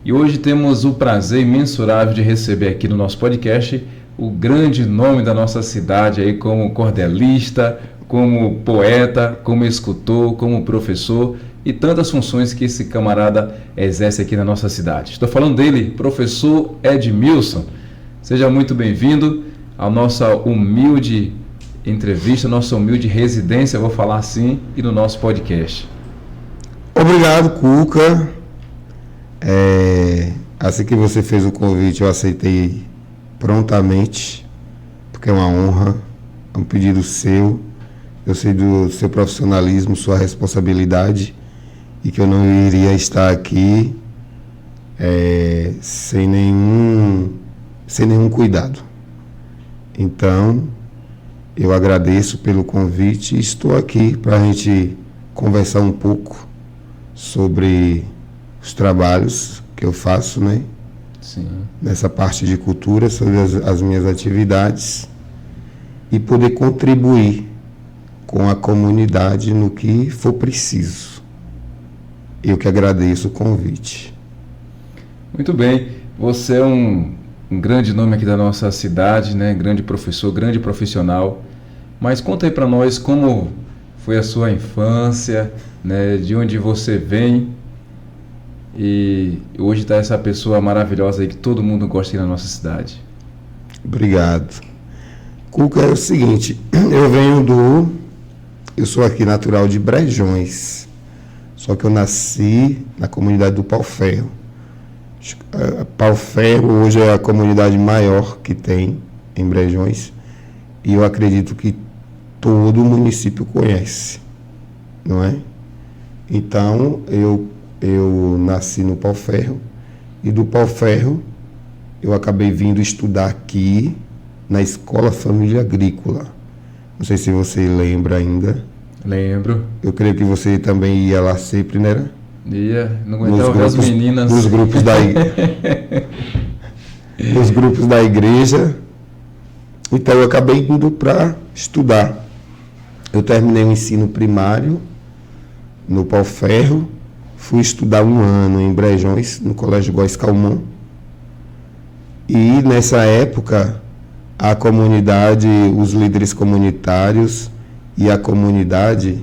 E hoje temos o prazer imensurável de receber aqui no nosso podcast o grande nome da nossa cidade aí como cordelista, como poeta, como escultor, como professor e tantas funções que esse camarada exerce aqui na nossa cidade. Estou falando dele, professor Edmilson. Seja muito bem-vindo à nossa humilde entrevista, nossa humilde residência, vou falar assim, e no nosso podcast. Obrigado, Cuca. Assim que você fez o convite, eu aceitei prontamente, porque é uma honra, é um pedido seu. Eu sei do seu profissionalismo, sua responsabilidade, e que eu não iria estar aqui sem nenhum cuidado. Então, eu agradeço pelo convite e estou aqui para a gente conversar um pouco sobre os trabalhos que eu faço, né? Sim. Nessa parte de cultura, sobre as minhas atividades e poder contribuir com a comunidade no que for preciso. Eu que agradeço o convite. Muito bem. Você é um grande nome aqui da nossa cidade, né? Grande professor, grande profissional. Mas conta aí para nós como foi a sua infância, né? De onde você vem. E hoje está essa pessoa maravilhosa aí que todo mundo gosta aqui na nossa cidade. Obrigado. Cuca, é o seguinte, eu sou aqui natural de Brejões, só que eu nasci na comunidade do Pau-Ferro. Pau-Ferro hoje é a comunidade maior que tem em Brejões e eu acredito que todo o município conhece, não é? Então, eu nasci no Pau-Ferro e do Pau-Ferro eu acabei vindo estudar aqui na Escola Família Agrícola. Não sei se você lembra ainda. Lembro. Eu creio que você também ia lá sempre, né? Ia, não aguentava as meninas. Nos grupos da igreja. Então eu acabei indo para estudar. Eu terminei o ensino primário no Pau-Ferro. Fui estudar 1 ano em Brejões, no Colégio Góes Calmon. E nessa época, a comunidade, os líderes comunitários e a comunidade,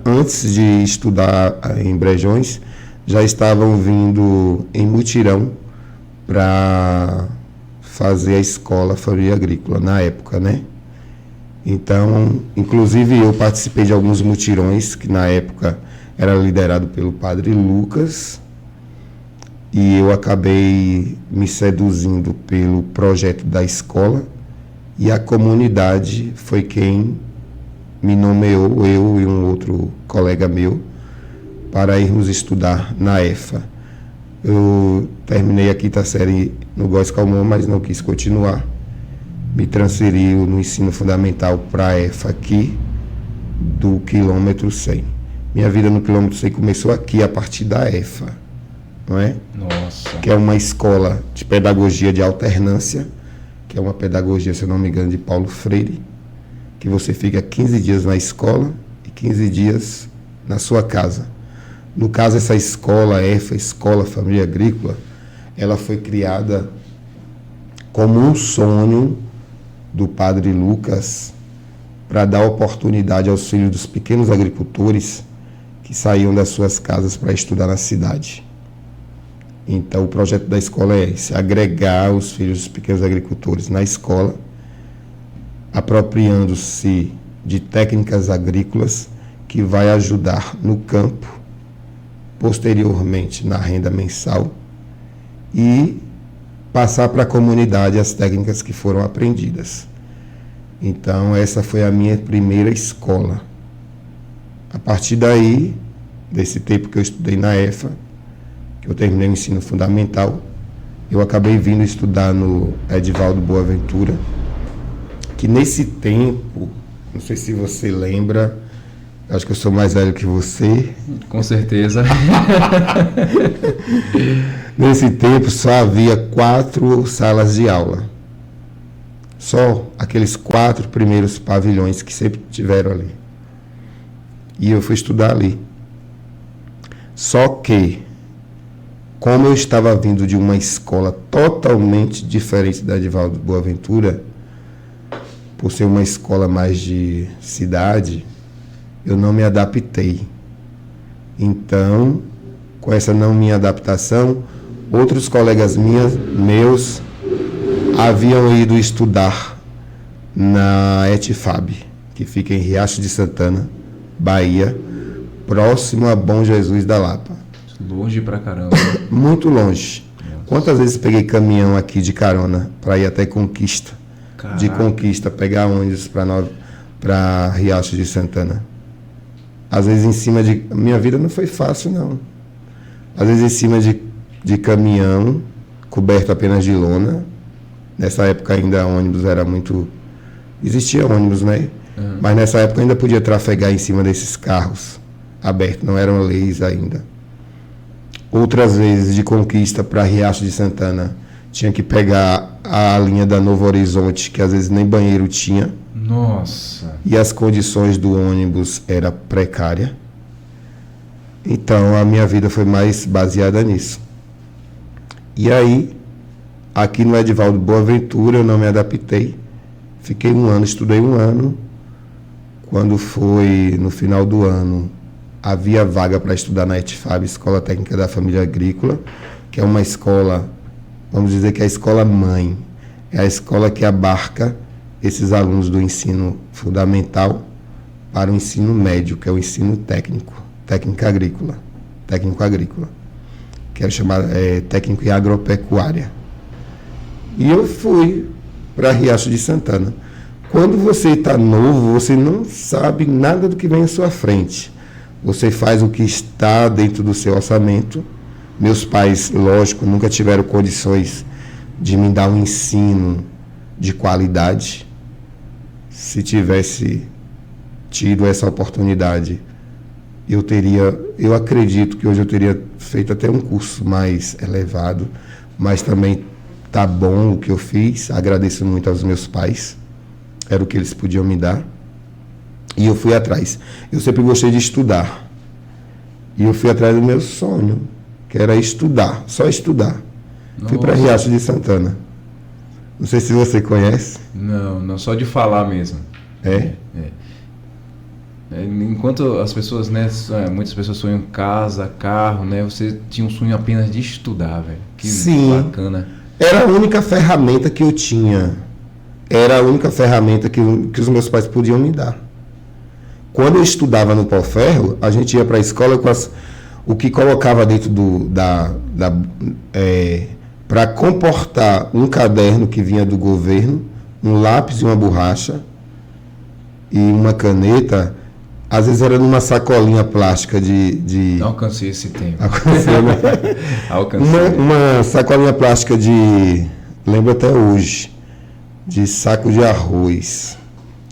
antes de estudar em Brejões, já estavam vindo em mutirão para fazer a escola Família Agrícola, na época, né? Então, inclusive eu participei de alguns mutirões que na época era liderado pelo Padre Lucas, e eu acabei me seduzindo pelo projeto da escola, e a comunidade foi quem me nomeou, eu e um outro colega meu, para irmos estudar na EFA. Eu terminei a 5ª série no Góes Calmon, mas não quis continuar. Me transferi no ensino fundamental para a EFA aqui, do quilômetro 100. Minha vida no quilômetro 100 começou aqui, a partir da EFA, não é? Nossa. Que é uma escola de pedagogia de alternância, que é uma pedagogia, se eu não me engano, de Paulo Freire, que você fica 15 dias na escola e 15 dias na sua casa. No caso, essa escola, EFA, Escola Família Agrícola, ela foi criada como um sonho do Padre Lucas para dar oportunidade aos filhos dos pequenos agricultores que saíam das suas casas para estudar na cidade. Então, o projeto da escola é esse: agregar os filhos dos pequenos agricultores na escola, apropriando-se de técnicas agrícolas que vai ajudar no campo, posteriormente na renda mensal, e passar para a comunidade as técnicas que foram aprendidas. Então, essa foi a minha primeira escola. A partir daí, desse tempo que eu estudei na EFA, que eu terminei o ensino fundamental, eu acabei vindo estudar no Edivaldo Boaventura, que nesse tempo, não sei se você lembra, acho que eu sou mais velho que você. Com certeza. Nesse tempo só havia 4 salas de aula. Só aqueles 4 primeiros pavilhões que sempre tiveram ali. E eu fui estudar ali. Só que, como eu estava vindo de uma escola totalmente diferente da Edivaldo Boaventura, por ser uma escola mais de cidade, eu não me adaptei. Então, com essa não minha adaptação, outros colegas meus haviam ido estudar na ETFAB, que fica em Riacho de Santana, Bahia, próximo a Bom Jesus da Lapa. Longe pra caramba. Muito longe. Quantas vezes peguei caminhão aqui de carona para ir até Conquista? Caraca. De Conquista, pegar ônibus para Riacho de Santana. Às vezes em cima de... Minha vida não foi fácil, não. Às vezes em cima de caminhão, coberto apenas de lona. Nessa época ainda ônibus era muito... Existia ônibus, né? Uhum. Mas nessa época ainda podia trafegar em cima desses carros abertos, não eram leis ainda. Outras vezes de Conquista para Riacho de Santana, tinha que pegar a linha da Novo Horizonte, que às vezes nem banheiro tinha. Nossa. E as condições do ônibus era precária. Então a minha vida foi mais baseada nisso. E aí, aqui no Edivaldo Boaventura, eu não me adaptei. Fiquei um ano, estudei um ano. Quando foi no final do ano, havia vaga para estudar na ETFAB, Escola Técnica da Família Agrícola, que é uma escola, vamos dizer que é a escola mãe. É a escola que abarca esses alunos do ensino fundamental para o ensino médio, que é o ensino técnico agrícola, que é chamado técnico em agropecuária. E eu fui para Riacho de Santana. Quando você está novo, você não sabe nada do que vem à sua frente. Você faz o que está dentro do seu orçamento. Meus pais, lógico, nunca tiveram condições de me dar um ensino de qualidade. Se tivesse tido essa oportunidade, eu acredito que hoje eu teria feito até um curso mais elevado, mas também tá bom o que eu fiz. Agradeço muito aos meus pais, era o que eles podiam me dar, e eu fui atrás. Eu sempre gostei de estudar, e eu fui atrás do meu sonho, que era estudar, só estudar. Nossa. Fui para Riacho de Santana. Não sei se você conhece. Não, só de falar mesmo. É? Enquanto as pessoas, né, muitas pessoas sonham casa, carro, né, você tinha um sonho apenas de estudar, velho. Que Sim, bacana. Era a única ferramenta que eu tinha. Era a única ferramenta que os meus pais podiam me dar. Quando eu estudava no Pau Ferro, a gente ia para a escola com o que colocava dentro para comportar um caderno que vinha do governo, um lápis e uma borracha e uma caneta. Às vezes era numa sacolinha plástica de... Não alcancei esse tempo. Alcancei, né? Alcancei. Uma sacolinha plástica de... Lembro até hoje. De saco de arroz.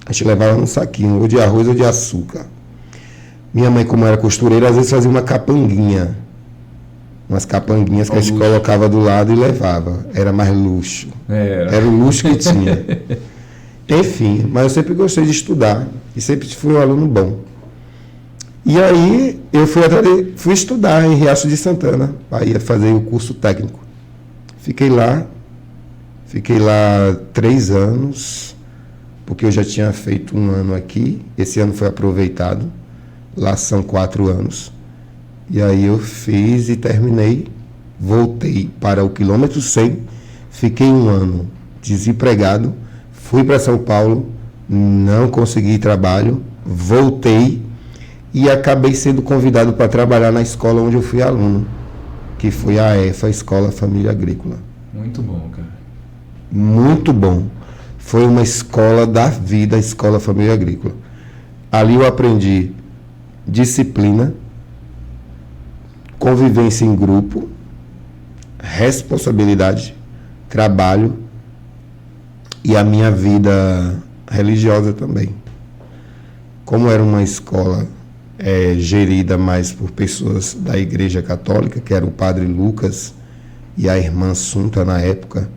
A gente levava num saquinho, ou de arroz ou de açúcar. Minha mãe, como era costureira, às vezes fazia uma capanguinha. Umas capanguinhas que a gente colocava do lado e levava. Era mais luxo. Era o luxo que tinha. Enfim, mas eu sempre gostei de estudar. E sempre fui um aluno bom. E aí eu fui estudar em Riacho de Santana. Aí ia fazer o curso técnico. Fiquei lá 3 anos, porque eu já tinha feito um ano aqui. Esse ano foi aproveitado. Lá são 4 anos. E aí eu fiz e terminei. Voltei para o quilômetro 100. Fiquei um ano desempregado. Fui para São Paulo. Não consegui trabalho. Voltei. E acabei sendo convidado para trabalhar na escola onde eu fui aluno. Que foi a EFA, Escola Família Agrícola. Muito bom, cara. Muito bom. Foi uma escola da vida, a Escola Família Agrícola. Ali eu aprendi disciplina, convivência em grupo, responsabilidade, trabalho e a minha vida religiosa também. Como era uma escola gerida mais por pessoas da Igreja Católica, que era o padre Lucas e a irmã Sunta na época,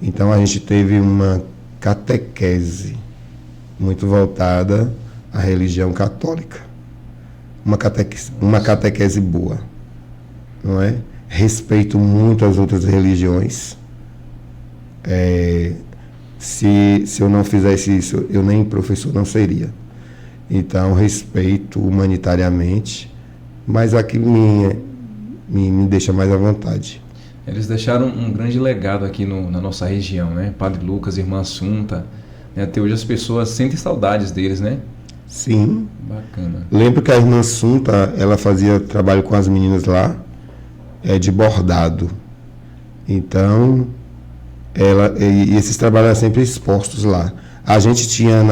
então a gente teve uma catequese muito voltada à religião católica. uma catequese boa, não é? Respeito muito as outras religiões. Se eu não fizesse isso, eu nem professor não seria. Então, respeito humanitariamente, mas aqui me deixa mais à vontade. Eles deixaram um grande legado aqui na nossa região, né? Padre Lucas, Irmã Assunta, né? Até hoje as pessoas sentem saudades deles, né? Sim. Bacana. Lembro que a Irmã Assunta, ela fazia trabalho com as meninas lá, de bordado. Então, e esses trabalhos eram sempre expostos lá. A gente tinha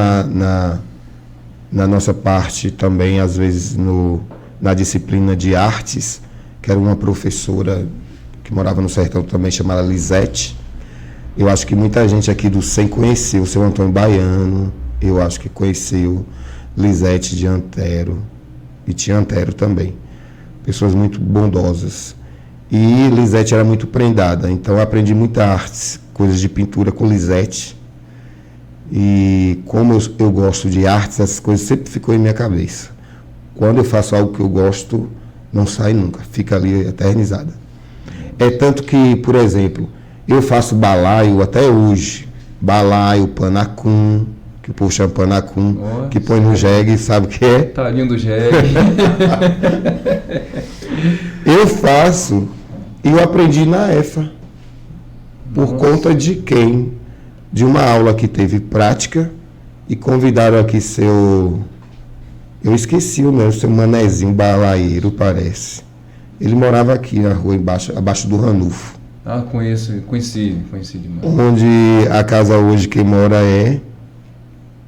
na nossa parte também, às vezes, na disciplina de artes, que era uma professora que morava no sertão também, chamada Lisete. Eu acho que muita gente aqui do SEM conheceu o seu Antônio Baiano, eu acho que conheceu Lisete de Antero, e tinha Antero também. Pessoas muito bondosas. E Lisete era muito prendada, então eu aprendi muita artes, coisas de pintura com Lisete. E como eu gosto de artes, essas coisas sempre ficou em minha cabeça. Quando eu faço algo que eu gosto, não sai nunca, fica ali eternizada. É tanto que, por exemplo, eu faço balaio até hoje. Balaio, panacum, que o povo chama panacum, nossa, que põe no jegue, sabe o que é? Talinho do jegue. Eu faço e eu aprendi na EFA. Por conta de quem? De uma aula que teve prática e convidaram aqui eu esqueci o nome, seu Manezinho Balaieiro, parece. Ele morava aqui na rua abaixo do Ranulfo. Ah, conheci demais. Onde a casa hoje quem mora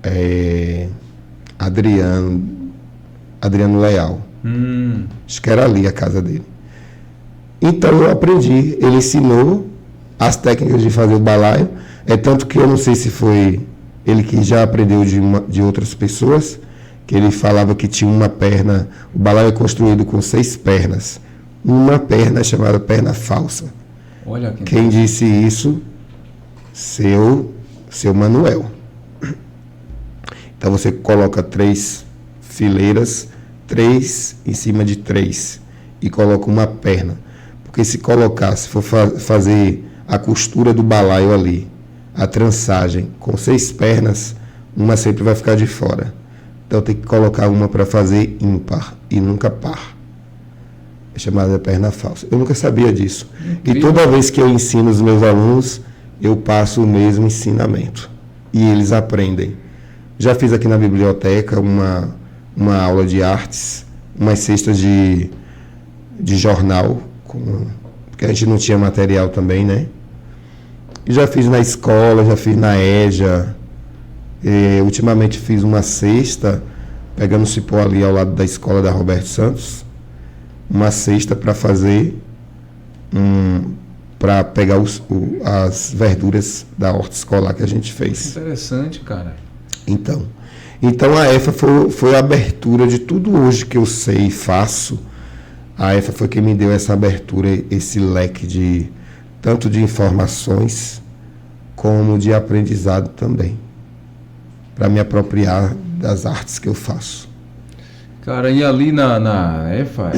é Adriano Leal. Acho que era ali a casa dele. Então eu aprendi, ele ensinou as técnicas de fazer o balaio, tanto que eu não sei se foi ele que já aprendeu de outras pessoas, que ele falava que tinha uma perna, o balaio é construído com 6 pernas, uma perna chamada perna falsa. Olha quem disse isso? Seu Manuel. Então você coloca 3 fileiras, 3 em cima de 3, e coloca uma perna. Porque se for fazer a costura do balaio ali, a trançagem com 6 pernas, uma sempre vai ficar de fora. Então tem que colocar uma para fazer ímpar e nunca par. É chamada perna falsa. Eu nunca sabia disso. Incrível. E toda vez que eu ensino os meus alunos, eu passo o mesmo ensinamento. E eles aprendem. Já fiz aqui na biblioteca uma aula de artes, umas cestas de jornal, porque a gente não tinha material também, né? E já fiz na escola, já fiz na EJA. Ultimamente fiz uma cesta, pegando o cipó ali ao lado da escola da Roberto Santos, uma cesta para fazer, para pegar as verduras da horta escolar que a gente fez. Interessante, cara. Então a EFA foi a abertura de tudo hoje que eu sei e faço. A EFA foi quem me deu essa abertura, esse leque tanto de informações como de aprendizado também, para me apropriar das artes que eu faço. Cara, e ali na EFA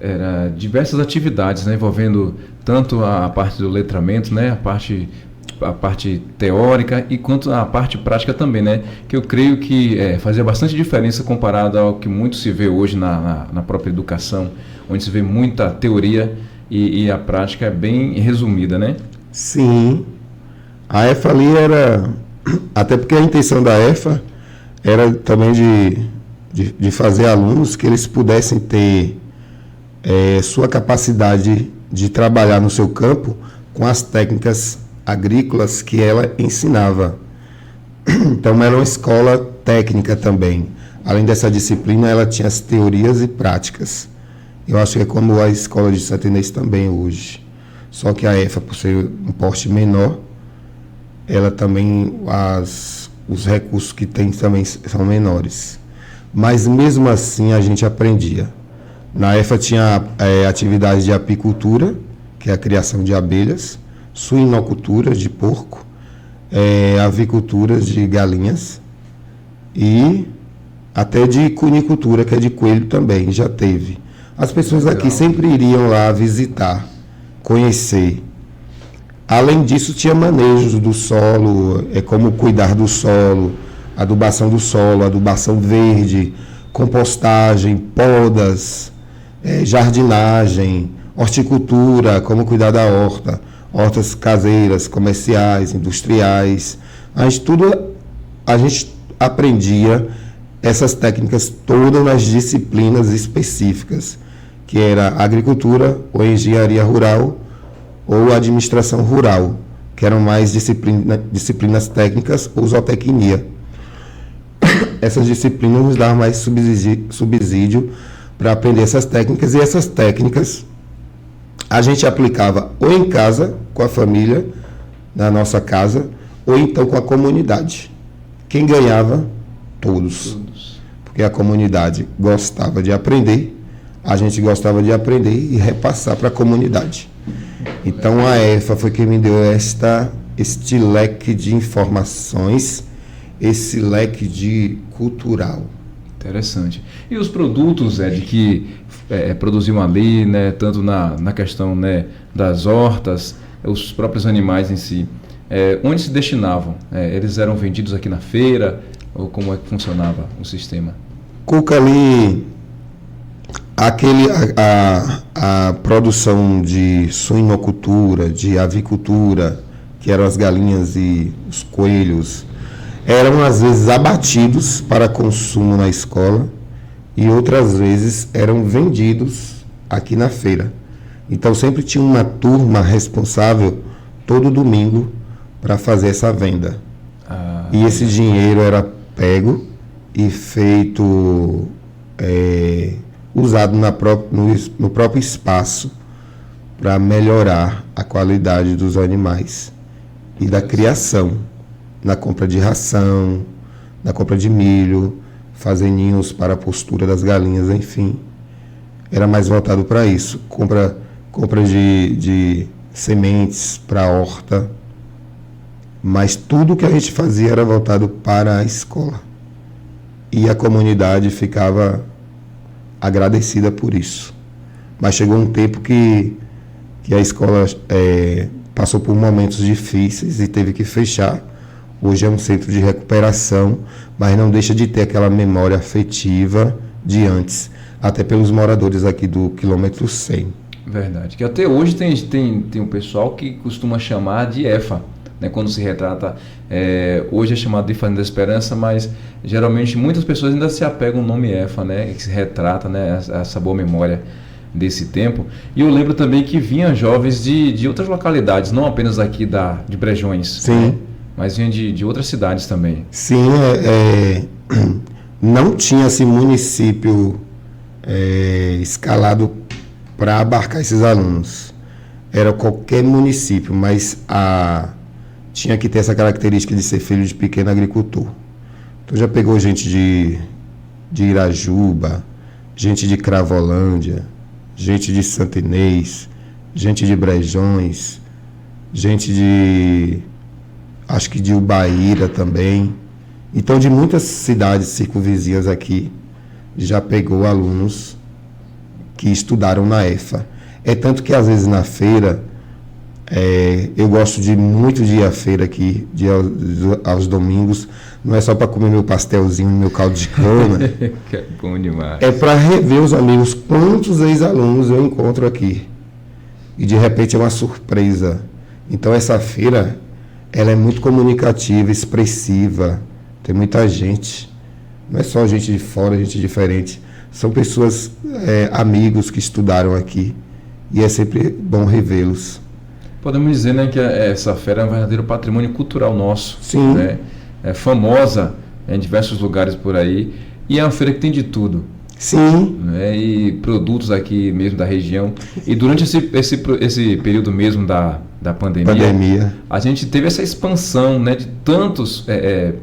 era diversas atividades, né, envolvendo tanto a parte do letramento, né, a parte teórica e quanto a parte prática também, né, que eu creio que fazia bastante diferença comparado ao que muito se vê hoje na própria educação, onde se vê muita teoria e a prática é bem resumida, né? Sim, a EFA ali até porque a intenção da EFA era também de fazer alunos que eles pudessem ter sua capacidade de trabalhar no seu campo com as técnicas agrícolas que ela ensinava. Então era uma escola técnica também. Além dessa disciplina, ela tinha as teorias e práticas. Eu acho que é como a escola de Santa Inês também hoje. Só que a EFA, por ser um porte menor, ela também, os recursos que tem também são menores. Mas mesmo assim a gente aprendia. Na EFA tinha atividades de apicultura, que é a criação de abelhas, suinocultura de porco, avicultura de galinhas e até de cunicultura, que é de coelho também, já teve. As pessoas Legal. aqui sempre iriam lá visitar, conhecer. Além disso, tinha manejos do solo, como cuidar do solo, adubação do solo, adubação verde, compostagem, podas, jardinagem, horticultura, como cuidar da horta, hortas caseiras, comerciais, industriais. A gente aprendia essas técnicas todas nas disciplinas específicas, que era agricultura ou engenharia rural ou administração rural, que eram mais disciplinas técnicas ou zootecnia. Essas disciplinas nos davam mais subsídio para aprender essas técnicas, e essas técnicas a gente aplicava ou em casa, com a família, na nossa casa, ou então com a comunidade. Quem ganhava? Todos. Porque a comunidade gostava de aprender, a gente gostava de aprender e repassar para a comunidade. Então a EFA foi quem me deu este leque de informações, esse leque de cultural. Interessante. E os produtos, de que produziam ali, né, tanto na questão, né, das hortas, os próprios animais em si, onde se destinavam? Eles eram vendidos aqui na feira, ou como é que funcionava o sistema? Cuca, ali, a produção de suinocultura, de avicultura, que eram as galinhas e os coelhos, eram às vezes abatidos para consumo na escola e outras vezes eram vendidos aqui na feira. Então sempre tinha uma turma responsável todo domingo para fazer essa venda. E esse dinheiro era pego e feito, usado no próprio espaço para melhorar a qualidade dos animais e da criação. Na compra de ração, na compra de milho, fazer ninhos para a postura das galinhas, enfim. Era mais voltado para isso. Compra de sementes para a horta. Mas tudo que a gente fazia era voltado para a escola. E a comunidade ficava agradecida por isso. Mas chegou um tempo que a escola passou por momentos difíceis e teve que fechar. Hoje é um centro de recuperação, mas não deixa de ter aquela memória afetiva de antes, até pelos moradores aqui do quilômetro 100. Verdade, que até hoje tem um pessoal que costuma chamar de EFA, né, quando se retrata, hoje é chamado de Fazenda da Esperança, mas geralmente muitas pessoas ainda se apegam ao nome EFA, né, que se retrata, né, essa boa memória desse tempo. E eu lembro também que vinham jovens de outras localidades, não apenas aqui de Brejões. Sim. Né? Mas vinha de outras cidades também. Sim, não tinha esse município escalado para abarcar esses alunos. Era qualquer município, mas tinha que ter essa característica de ser filho de pequeno agricultor. Então já pegou gente de Irajuba, gente de Cravolândia, gente de Santa Inês, gente de Brejões, gente acho que de Ubaíra também. Então, de muitas cidades circunvizinhas aqui, já pegou alunos que estudaram na EFA. É tanto que, às vezes, na feira, eu gosto muito de ir à feira aqui, aos domingos. Não é só para comer meu pastelzinho, meu caldo de cana. Que é bom demais. É para rever os amigos. Quantos ex-alunos eu encontro aqui? E, de repente, é uma surpresa. Então, essa feira, ela é muito comunicativa, expressiva, tem muita gente, não é só gente de fora, gente diferente, são pessoas, amigos que estudaram aqui, e é sempre bom revê-los. Podemos dizer, né, que essa feira é um verdadeiro patrimônio cultural nosso. Sim. Né? É famosa em diversos lugares por aí, e é uma feira que tem de tudo. Sim. Né? E produtos aqui mesmo da região. E durante esse período mesmo da pandemia, a gente teve essa expansão, né, de tantos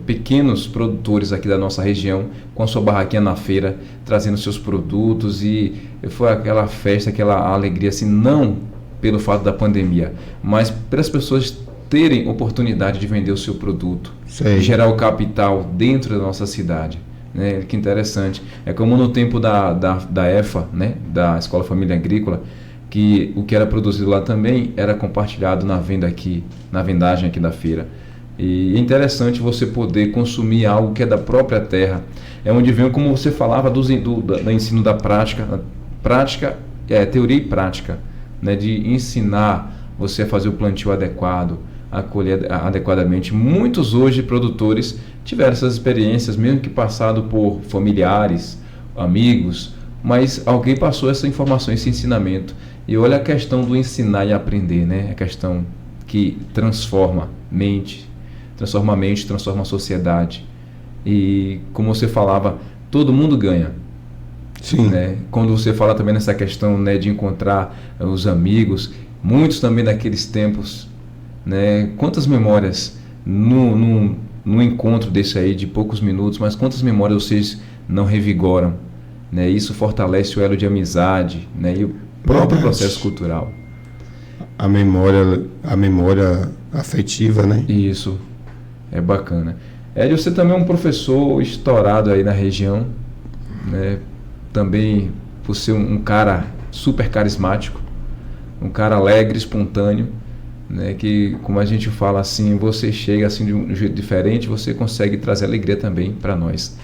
pequenos produtores aqui da nossa região, com a sua barraquinha na feira, trazendo seus produtos, e foi aquela festa, aquela alegria, assim, não pelo fato da pandemia, mas pelas pessoas terem oportunidade de vender o seu produto, Sei. gerar o capital dentro da nossa cidade. né? Que interessante. É como no tempo da EFA, né? Da Escola Família Agrícola, que o que era produzido lá também era compartilhado na venda aqui, na vendagem aqui da feira. E é interessante você poder consumir algo que é da própria terra. É onde vem, como você falava, do ensino da prática, teoria e prática, né? De ensinar você a fazer o plantio adequado, a colher adequadamente. Muitos hoje produtores tiveram essas experiências, mesmo que passado por familiares, amigos, mas alguém passou essa informação, esse ensinamento. E olha a questão do ensinar e aprender, né? A questão que transforma a mente, transforma a sociedade. E como você falava, todo mundo ganha. Sim. Né? Quando você fala também nessa questão, né, de encontrar os amigos, muitos também daqueles tempos, né? Quantas memórias no encontro desse aí de poucos minutos, mas quantas memórias vocês não revigoram, né? Isso fortalece o elo de amizade, né? E o próprio processo cultural. A memória afetiva, né? Isso, é bacana. Hélio, você também é um professor estourado aí na região, né? Também por ser um cara super carismático, um cara alegre, espontâneo, né? Que, como a gente fala assim, você chega assim de um jeito diferente, você consegue trazer alegria também para nós,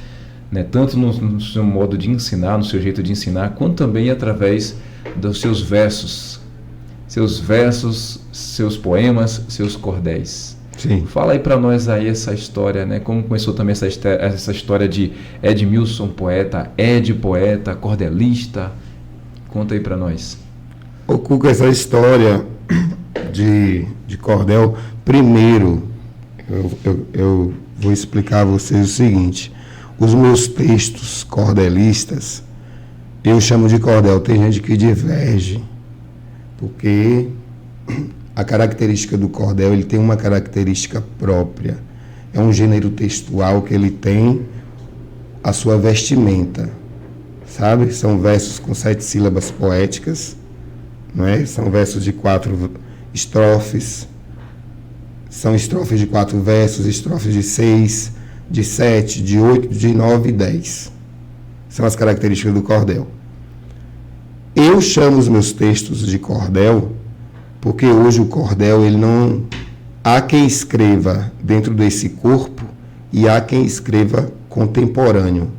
né? Tanto no seu modo de ensinar, no seu jeito de ensinar, quanto também através dos seus versos, seus poemas, seus cordéis. Sim. Fala aí para nós aí essa história, né? Como começou também essa história de Edmilson poeta, poeta, cordelista. Conta aí para nós. Ô Cuca, essa história de cordel, primeiro eu vou explicar a vocês o seguinte: os meus textos cordelistas eu chamo de cordel. Tem gente que diverge, porque a característica do cordel, ele tem uma característica própria. É um gênero textual que ele tem a sua vestimenta, sabe? São versos com 7 sílabas poéticas, não é? São versos de 4 estrofes, são estrofes de 4 versos, estrofes de 6, de 7, de 8, de 9 e 10. São as características do cordel. Eu chamo os meus textos de cordel porque hoje o cordel, ele não... Há quem escreva dentro desse corpo e há quem escreva contemporâneo.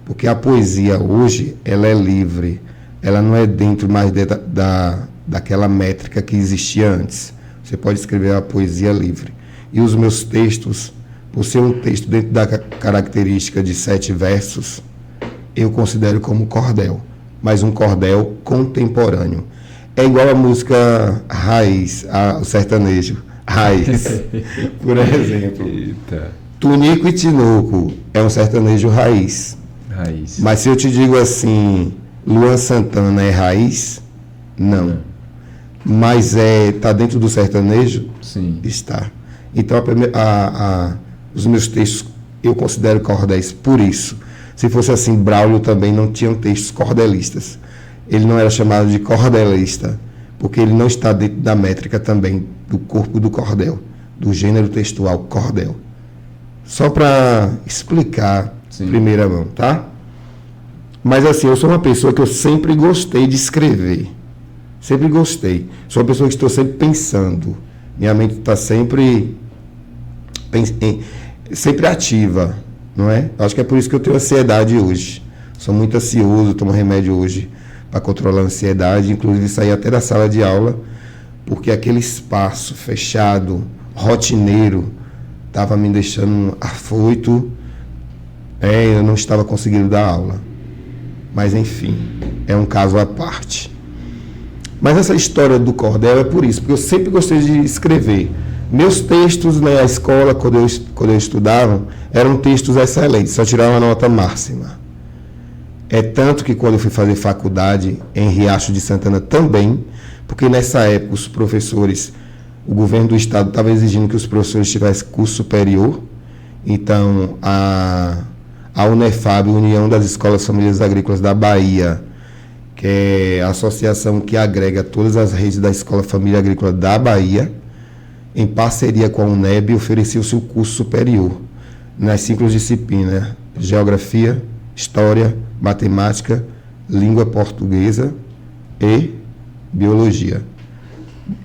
Porque a poesia hoje, ela é livre. Ela não é dentro mais daquela métrica que existia antes. Você pode escrever a poesia livre. E os meus textos, por ser um texto dentro da característica de 7 versos, eu considero como cordel, mas um cordel contemporâneo. É igual a música raiz, o sertanejo raiz. Por exemplo, Eita. Tunico e Tinoco é um sertanejo raiz. Mas se eu te digo assim, Luan Santana é raiz? Não. Mas está dentro do sertanejo? Sim. Está. Então, os meus textos eu considero cordéis por isso. Se fosse assim, Braulio também não tinha textos cordelistas. Ele não era chamado de cordelista, porque ele não está dentro da métrica também do corpo do cordel, do gênero textual cordel. Só para explicar, Sim. Primeira mão, tá? Mas assim, eu sou uma pessoa que eu sempre gostei de escrever. Sempre gostei. Sou uma pessoa que estou sempre pensando. Minha mente está sempre ativa, não é? Acho que é por isso que eu tenho ansiedade hoje. Sou muito ansioso, tomo remédio hoje para controlar a ansiedade, inclusive sair até da sala de aula, porque aquele espaço fechado, rotineiro, estava me deixando afoito. Eu não estava conseguindo dar aula. Mas, enfim, é um caso à parte. Mas essa história do cordel é por isso, porque eu sempre gostei de escrever. Meus textos na escola, quando eu estudava, eram textos excelentes, só tirava uma nota máxima. É tanto que quando eu fui fazer faculdade em Riacho de Santana também, porque nessa época os professores, o governo do estado estava exigindo que os professores tivessem curso superior, então a Unefab, União das Escolas Famílias Agrícolas da Bahia, que é a associação que agrega todas as redes da Escola Família Agrícola da Bahia, em parceria com a UNEB, oferecia o seu curso superior nas 5 disciplinas geografia, história, matemática, língua portuguesa e biologia.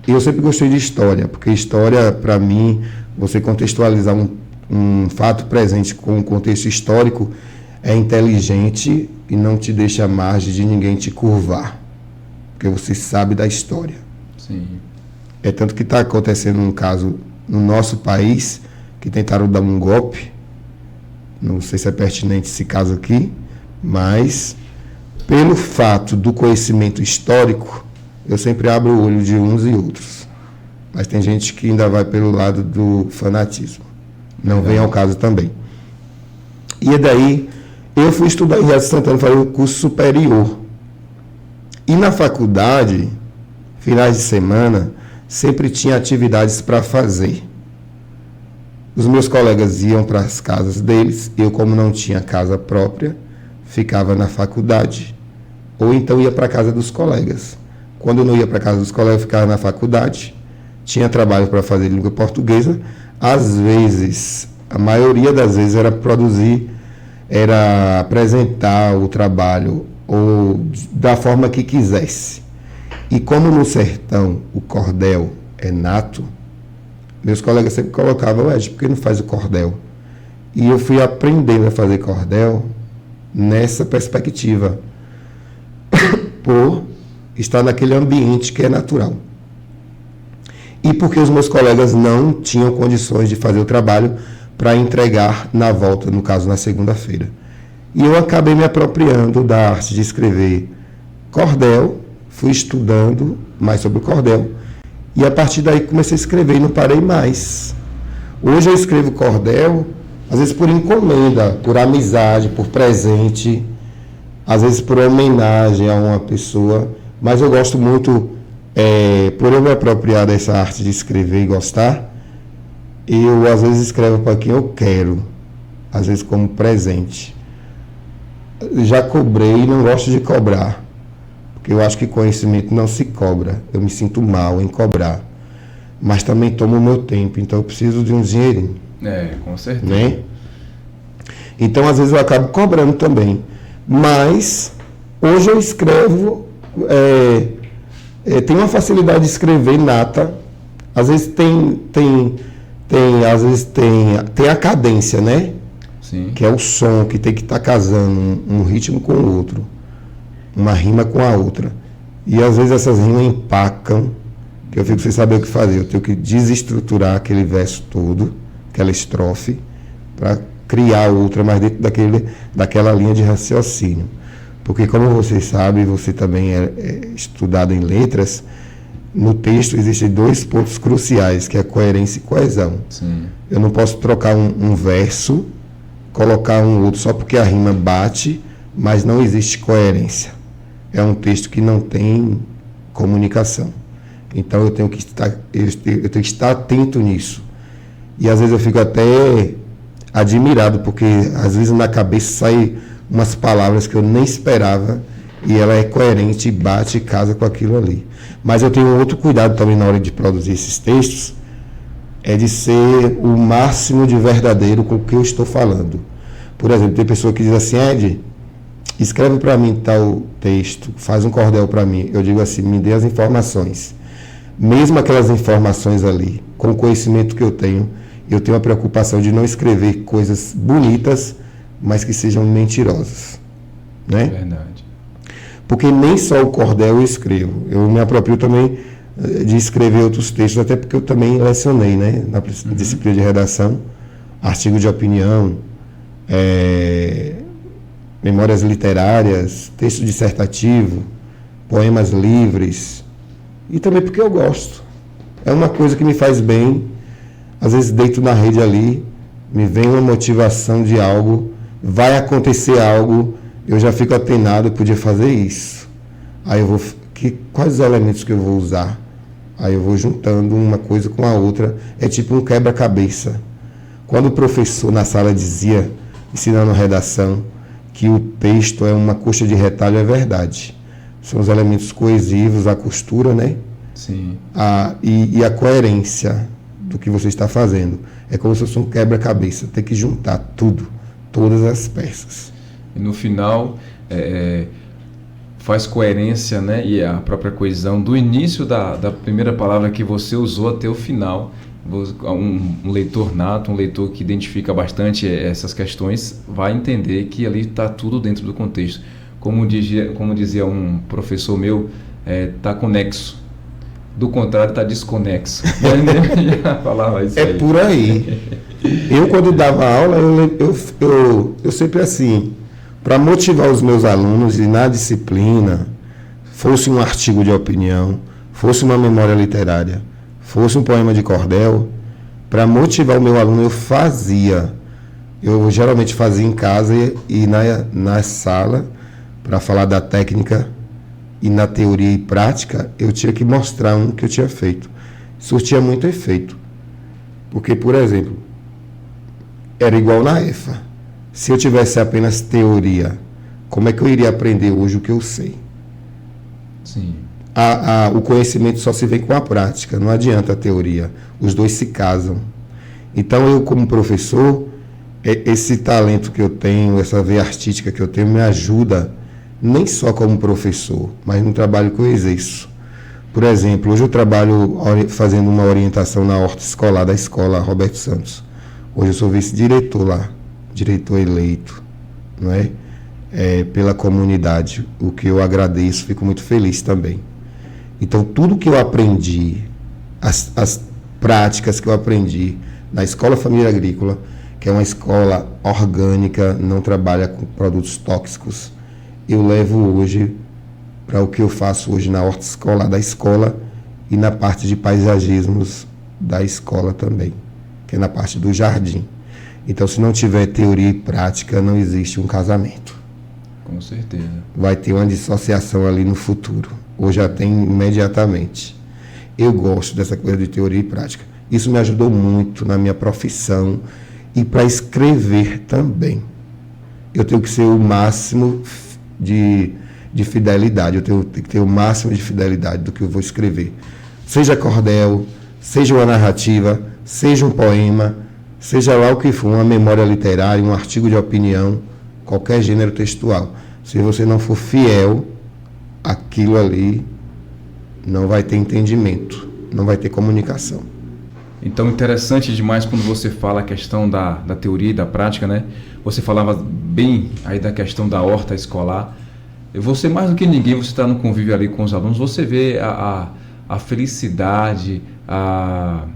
Eu sempre gostei de história, porque história, para mim, você contextualizar um fato presente com um contexto histórico é inteligente e não te deixa à margem de ninguém te curvar, porque você sabe da história. Sim. É tanto que está acontecendo um caso no nosso país, que tentaram dar um golpe, não sei se é pertinente esse caso aqui, mas pelo fato do conhecimento histórico, eu sempre abro o olho de uns e outros. Mas tem gente que ainda vai pelo lado do fanatismo. Não vem ao caso também. E daí, eu fui estudar em Jardim Santana, fazer o curso superior. E na faculdade, finais de semana, sempre tinha atividades para fazer. Os meus colegas iam para as casas deles, eu, como não tinha casa própria, ficava na faculdade. Ou então ia para a casa dos colegas. Quando eu não ia para a casa dos colegas, eu ficava na faculdade. Tinha trabalho para fazer língua portuguesa. Às vezes, a maioria das vezes era produzir, era apresentar o trabalho ou da forma que quisesse. E como no sertão o cordel é nato, meus colegas sempre colocavam, Ed, por que não faz o cordel? E eu fui aprendendo a fazer cordel nessa perspectiva, por estar naquele ambiente que é natural. E porque os meus colegas não tinham condições de fazer o trabalho para entregar na volta, no caso na segunda-feira. E eu acabei me apropriando da arte de escrever cordel, fui estudando mais sobre o cordel, e a partir daí comecei a escrever e não parei mais. Hoje eu escrevo cordel, às vezes por encomenda, por amizade, por presente, às vezes por homenagem a uma pessoa, mas eu gosto muito, por eu me apropriar dessa arte de escrever e gostar, eu às vezes escrevo para quem eu quero, às vezes como presente. Já cobrei e não gosto de cobrar, porque eu acho que conhecimento não se cobra, eu me sinto mal em cobrar, mas também tomo o meu tempo, então eu preciso de um dinheirinho. Com certeza. Né? Então às vezes eu acabo cobrando também, mas hoje eu escrevo, tenho uma facilidade de escrever nata, às vezes às vezes tem a cadência, né? Sim. Que é o som que tem que estar casando um ritmo com o outro, uma rima com a outra. E às vezes essas rimas empacam, que eu fico sem saber o que fazer. Eu tenho que desestruturar aquele verso todo, aquela estrofe, para criar outra mais dentro daquela linha de raciocínio. Porque como você sabe, você também é estudado em letras, no texto existem dois pontos cruciais, que é coerência e coesão. Sim. Eu não posso trocar um verso, colocar um outro só porque a rima bate, mas não existe coerência. É um texto que não tem comunicação. Então eu tenho que estar atento nisso. E às vezes eu fico até admirado, porque às vezes na cabeça saem umas palavras que eu nem esperava e ela é coerente, bate e casa com aquilo ali. Mas eu tenho outro cuidado também na hora de produzir esses textos, é de ser o máximo de verdadeiro com o que eu estou falando. Por exemplo, tem pessoa que diz assim, Ed, escreve para mim tal texto, faz um cordel para mim. Eu digo assim, me dê as informações. Mesmo aquelas informações ali, com o conhecimento que eu tenho a preocupação de não escrever coisas bonitas, mas que sejam mentirosas. Né? Verdade. Porque nem só o cordel eu escrevo. Eu me aproprio também de escrever outros textos, até porque eu também lecionei, né? Na disciplina de redação, artigo de opinião, memórias literárias, texto dissertativo, poemas livres, e também porque eu gosto. É uma coisa que me faz bem. Às vezes deito na rede ali, me vem uma motivação de algo, vai acontecer algo, eu já fico atenado, podia fazer isso. Aí eu vou, quais os elementos que eu vou usar? Aí eu vou juntando uma coisa com a outra, é tipo um quebra-cabeça. Quando o professor na sala dizia, ensinando redação, que o texto é uma coxa de retalho, é verdade. São os elementos coesivos, a costura, né? Sim. E a coerência do que você está fazendo. É como se fosse um quebra-cabeça, tem que juntar tudo todas as peças. E no final, faz coerência, né? E a própria coesão do início da primeira palavra que você usou até o final. Um leitor nato, um leitor que identifica bastante essas questões, vai entender que ali está tudo dentro do contexto. Como dizia um professor meu, está conexo. Do contrário, está desconexo. Falava isso aí. Por aí. Eu, quando dava aula, eu sempre assim, para motivar os meus alunos, e na disciplina, fosse um artigo de opinião, fosse uma memória literária, fosse um poema de cordel, para motivar o meu aluno, eu geralmente fazia em casa e na sala, para falar da técnica e na teoria e prática, eu tinha que mostrar um que eu tinha feito. Surtia muito efeito. Porque, por exemplo, era igual na EFA. Se eu tivesse apenas teoria, como é que eu iria aprender hoje o que eu sei? Sim. O conhecimento só se vem com a prática, não adianta a teoria. Os dois se casam. Então, eu, como professor, esse talento que eu tenho, essa veia artística que eu tenho, me ajuda nem só como professor, mas no trabalho que eu exerço. Por exemplo, hoje eu trabalho fazendo uma orientação na horta escolar da escola Roberto Santos. Hoje eu sou vice-diretor lá, diretor eleito, não é? Pela comunidade, o que eu agradeço, fico muito feliz também. Então, tudo que eu aprendi, as práticas que eu aprendi na Escola Família Agrícola, que é uma escola orgânica, não trabalha com produtos tóxicos, eu levo hoje para o que eu faço hoje na horta escolar da escola e na parte de paisagismos da escola também, que é na parte do jardim. Então, se não tiver teoria e prática, não existe um casamento. Com certeza. Vai ter uma dissociação ali no futuro, ou já tem imediatamente. Eu gosto dessa coisa de teoria e prática. Isso me ajudou muito na minha profissão e para escrever também. Eu tenho que ser o máximo de fidelidade, eu tenho que ter o máximo de fidelidade do que eu vou escrever. Seja cordel, seja uma narrativa, seja um poema, seja lá o que for, uma memória literária, um artigo de opinião, qualquer gênero textual. Se você não for fiel, aquilo ali não vai ter entendimento, não vai ter comunicação. Então, interessante demais quando você fala a questão da teoria e da prática, né? Você falava bem aí da questão da horta escolar. Você, mais do que ninguém, você está no convívio ali com os alunos, você vê a felicidade, a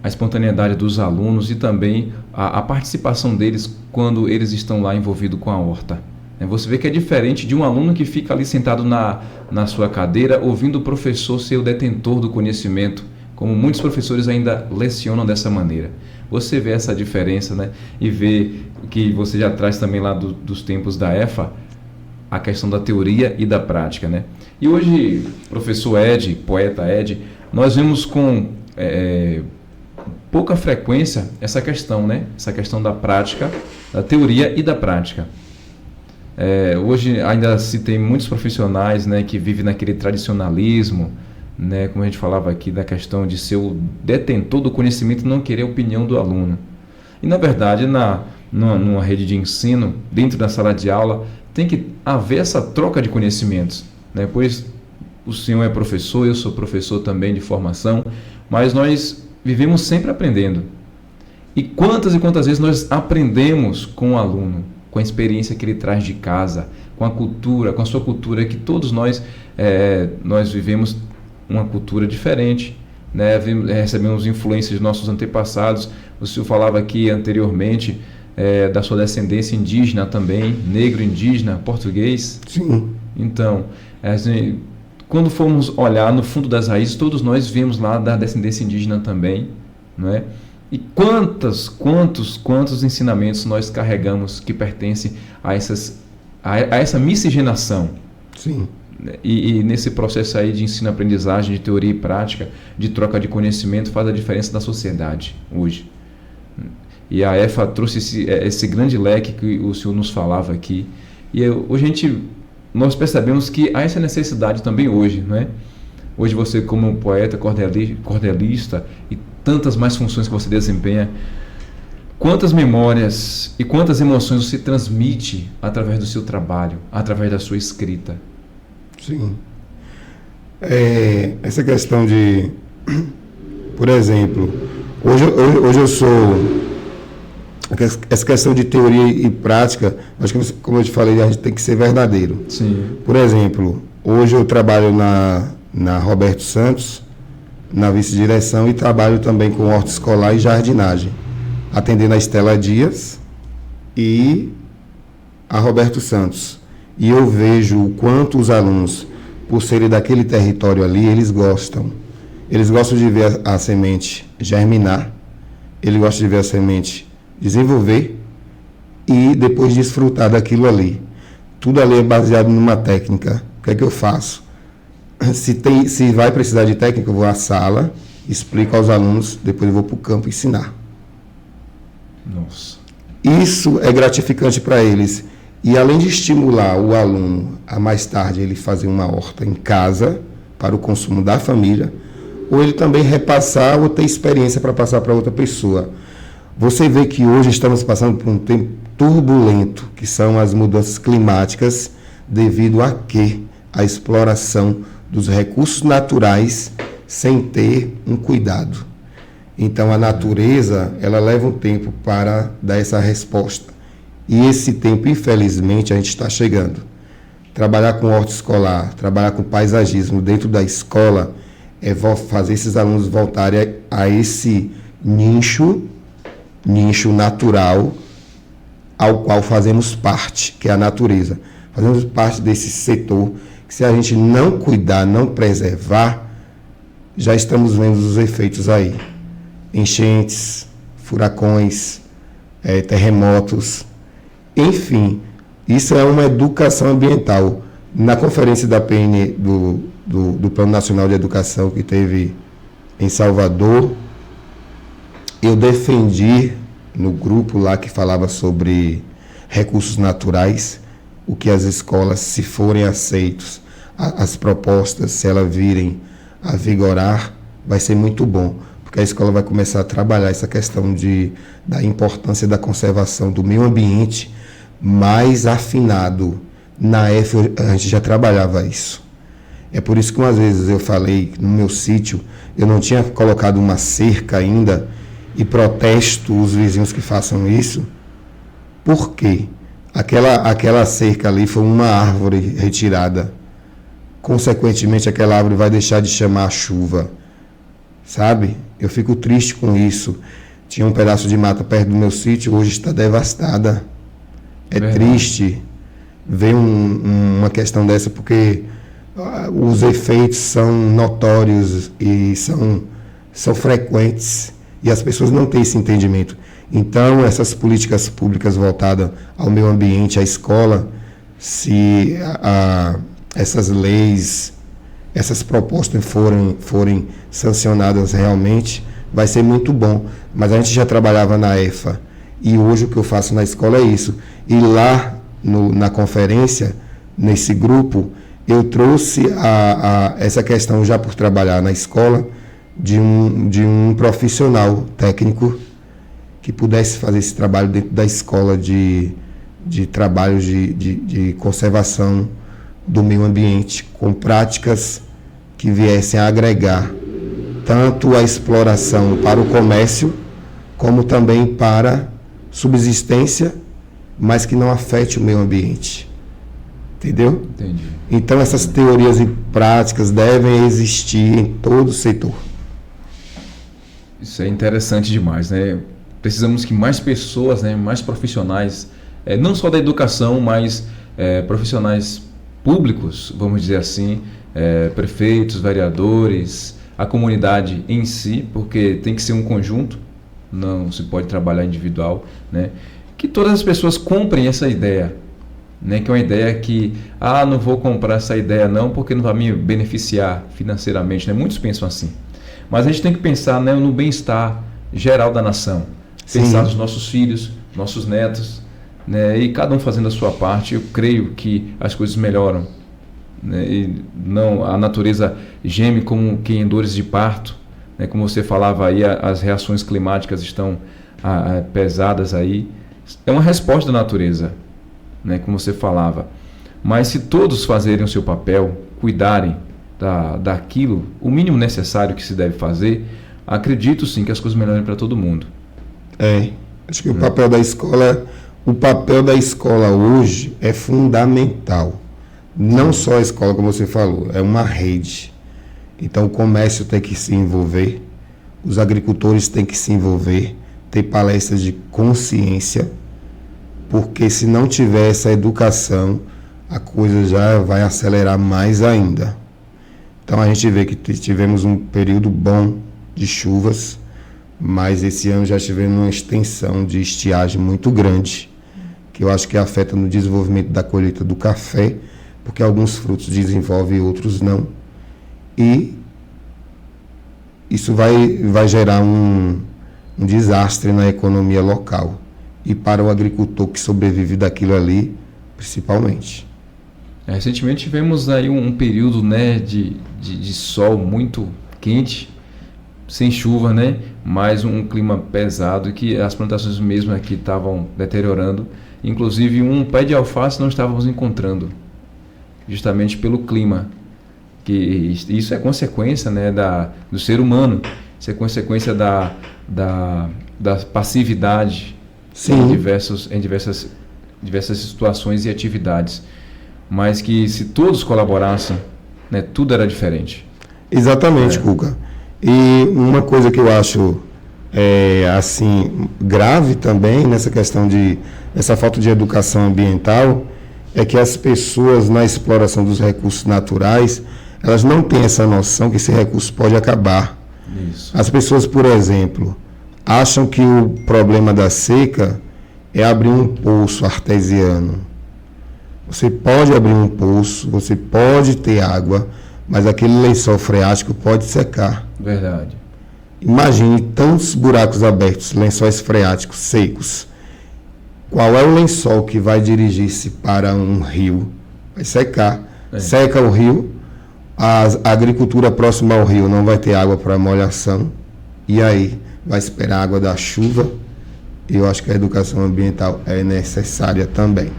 espontaneidade dos alunos e também a participação deles quando eles estão lá envolvidos com a horta. Você vê que é diferente de um aluno que fica ali sentado na sua cadeira, ouvindo o professor ser o detentor do conhecimento, como muitos professores ainda lecionam dessa maneira. Você vê essa diferença, né? E vê que você já traz também lá dos tempos da EFA, a questão da teoria e da prática, né? E hoje, professor Ed, poeta Ed, nós vemos com pouca frequência essa questão, né? Essa questão da prática, da teoria e da prática. Hoje ainda se tem muitos profissionais, né, que vivem naquele tradicionalismo, né, como a gente falava aqui, da questão de ser o detentor do conhecimento e não querer a opinião do aluno. E, na verdade, numa rede de ensino, dentro da sala de aula, tem que haver essa troca de conhecimentos, né? Pois o senhor é professor, eu sou professor também de formação, mas nós vivemos sempre aprendendo. E quantas vezes nós aprendemos com o aluno, com a experiência que ele traz de casa, com a cultura, com a sua cultura, que todos nós vivemos uma cultura diferente, né? Recebemos influências de nossos antepassados. O senhor falava aqui anteriormente da sua descendência indígena também, negro, indígena, português. Sim. Então, quando formos olhar no fundo das raízes, todos nós viemos lá da descendência indígena também, não é? E quantos ensinamentos nós carregamos que pertencem a essa miscigenação. Sim. E nesse processo aí de ensino-aprendizagem, de teoria e prática, de troca de conhecimento, faz a diferença da sociedade hoje. E a EFA trouxe esse grande leque que o senhor nos falava aqui. E hoje nós percebemos que há essa necessidade também hoje, não é? Hoje você, como poeta, cordelista e tantas mais funções que você desempenha, Quantas memórias e quantas emoções você transmite através do seu trabalho, através da sua escrita? Sim. Essa questão de, por exemplo, hoje eu sou, essa questão de teoria e prática, acho que, como eu te falei, a gente tem que ser verdadeiro. Sim. Por exemplo, hoje eu trabalho na Roberto Santos, na vice-direção, e trabalho também com horta escolar e jardinagem, atendendo a Estela Dias e a Roberto Santos. E eu vejo o quanto os alunos, por serem daquele território ali, eles gostam. Eles gostam de ver a semente germinar, eles gostam de ver a semente desenvolver e depois desfrutar daquilo ali. Tudo ali é baseado numa técnica. O que é que eu faço? Se vai precisar de técnica, eu vou à sala, explico aos alunos, depois eu vou para o campo ensinar. Nossa. Isso é gratificante para eles. E além de estimular o aluno a mais tarde ele fazer uma horta em casa, para o consumo da família, ou ele também repassar ou ter experiência para passar para outra pessoa. Você vê que hoje estamos passando por um tempo turbulento, que são as mudanças climáticas, devido a quê? A exploração dos recursos naturais sem ter um cuidado. Então a natureza, ela leva um tempo para dar essa resposta. E esse tempo, infelizmente, a gente está chegando. Trabalhar com horta escolar, trabalhar com paisagismo dentro da escola, é fazer esses alunos voltarem a esse nicho natural ao qual fazemos parte, que é a natureza. Fazemos parte desse setor que, se a gente não cuidar, não preservar, já estamos vendo os efeitos aí. Enchentes, furacões, terremotos, enfim, isso é uma educação ambiental. Na conferência da PN do Plano Nacional de Educação que teve em Salvador, eu defendi no grupo lá que falava sobre recursos naturais, o que as escolas, se forem aceitos, as propostas, se elas virem a vigorar, vai ser muito bom, porque a escola vai começar a trabalhar essa questão da importância da conservação do meio ambiente mais afinado. Na EF a gente já trabalhava isso. É por isso que umas vezes eu falei, no meu sítio, eu não tinha colocado uma cerca ainda, e protesto os vizinhos que façam isso. Por quê? Aquela cerca ali foi uma árvore retirada. Consequentemente, aquela árvore vai deixar de chamar a chuva. Sabe? Eu fico triste com isso. Tinha um pedaço de mata perto do meu sítio, hoje está devastada. É triste ver uma questão dessa, porque os efeitos são notórios e são frequentes, e as pessoas não têm esse entendimento. Então, essas políticas públicas voltadas ao meio ambiente, à escola, se essas leis, essas propostas forem sancionadas realmente, vai ser muito bom. Mas a gente já trabalhava na EFA, e hoje o que eu faço na escola é isso. E lá na conferência, nesse grupo, eu trouxe essa questão, já por trabalhar na escola, de um profissional técnico que pudesse fazer esse trabalho dentro da escola de trabalhos de conservação do meio ambiente, com práticas que viessem a agregar tanto a exploração para o comércio, como também para subsistência, mas que não afete o meio ambiente. Entendeu? Entendi. Então essas teorias e práticas devem existir em todo o setor. Isso é interessante demais, né? Precisamos que mais pessoas, né, mais profissionais, não só da educação, mas profissionais públicos, vamos dizer assim, prefeitos, vereadores, a comunidade em si, porque tem que ser um conjunto, não se pode trabalhar individual, né? Que todas as pessoas comprem essa ideia, né? Que é uma ideia que, não vou comprar essa ideia não, porque não vai me beneficiar financeiramente, né? Muitos pensam assim. Mas a gente tem que pensar, né, no bem-estar geral da nação. Pensar nos nossos filhos, nossos netos, né, e cada um fazendo a sua parte. Eu creio que as coisas melhoram, né, e não, a natureza geme como quem em dores de parto, né, como você falava aí, as reações climáticas estão pesadas aí, é uma resposta da natureza, né, como você falava. Mas se todos fazerem o seu papel, cuidarem daquilo, o mínimo necessário que se deve fazer, acredito sim que as coisas melhorem para todo mundo. Acho que o papel da escola hoje é fundamental. Não só a escola, como você falou, é uma rede. Então o comércio tem que se envolver, os agricultores têm que se envolver, ter palestras de consciência, porque se não tiver essa educação, a coisa já vai acelerar mais ainda. Então a gente vê que tivemos um período bom de chuvas, mas esse ano já tivemos uma extensão de estiagem muito grande, que eu acho que afeta no desenvolvimento da colheita do café, porque alguns frutos desenvolvem e outros não. E isso vai gerar um desastre na economia local. E para o agricultor que sobrevive daquilo ali, principalmente. Recentemente tivemos aí um período, né, de sol muito quente, sem chuva, né, mas um clima pesado, que as plantações mesmo aqui estavam deteriorando. Inclusive um pé de alface não estávamos encontrando, justamente pelo clima. Que isso é consequência, né, do ser humano, isso é consequência da passividade. Sim. Em diversas situações e atividades. Mas que se todos colaborassem, né, tudo era diferente. Exatamente, Cuca. E uma coisa que eu acho assim grave também nessa questão essa falta de educação ambiental é que as pessoas na exploração dos recursos naturais, elas não têm essa noção que esse recurso pode acabar. Isso. As pessoas, por exemplo, acham que o problema da seca é abrir um poço artesiano. Você pode abrir um poço, você pode ter água, mas aquele lençol freático pode secar. Verdade. Imagine tantos buracos abertos, lençóis freáticos secos. Qual é o lençol que vai dirigir-se para um rio? Vai secar. Seca o rio, a agricultura próxima ao rio não vai ter água para molhação. E aí, vai esperar a água da chuva. E eu acho que a educação ambiental é necessária também.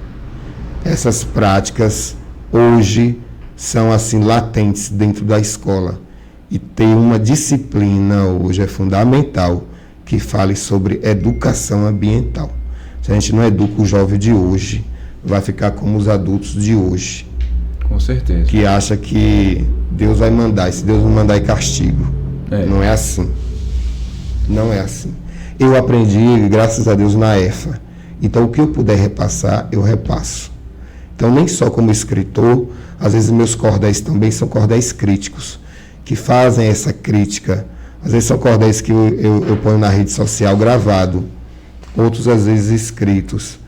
Essas práticas hoje são assim latentes dentro da escola. E ter uma disciplina hoje é fundamental que fale sobre educação ambiental. Se a gente não educa o jovem de hoje, vai ficar como os adultos de hoje. Com certeza. Que acha que Deus vai mandar, e se Deus não mandar é castigo. Não é assim. Não é assim. Eu aprendi, graças a Deus, na EFA. Então, o que eu puder repassar, eu repasso. Então, nem só como escritor, às vezes meus cordéis também são cordéis críticos, que fazem essa crítica. Às vezes são cordéis que eu ponho na rede social gravado, outros às vezes escritos.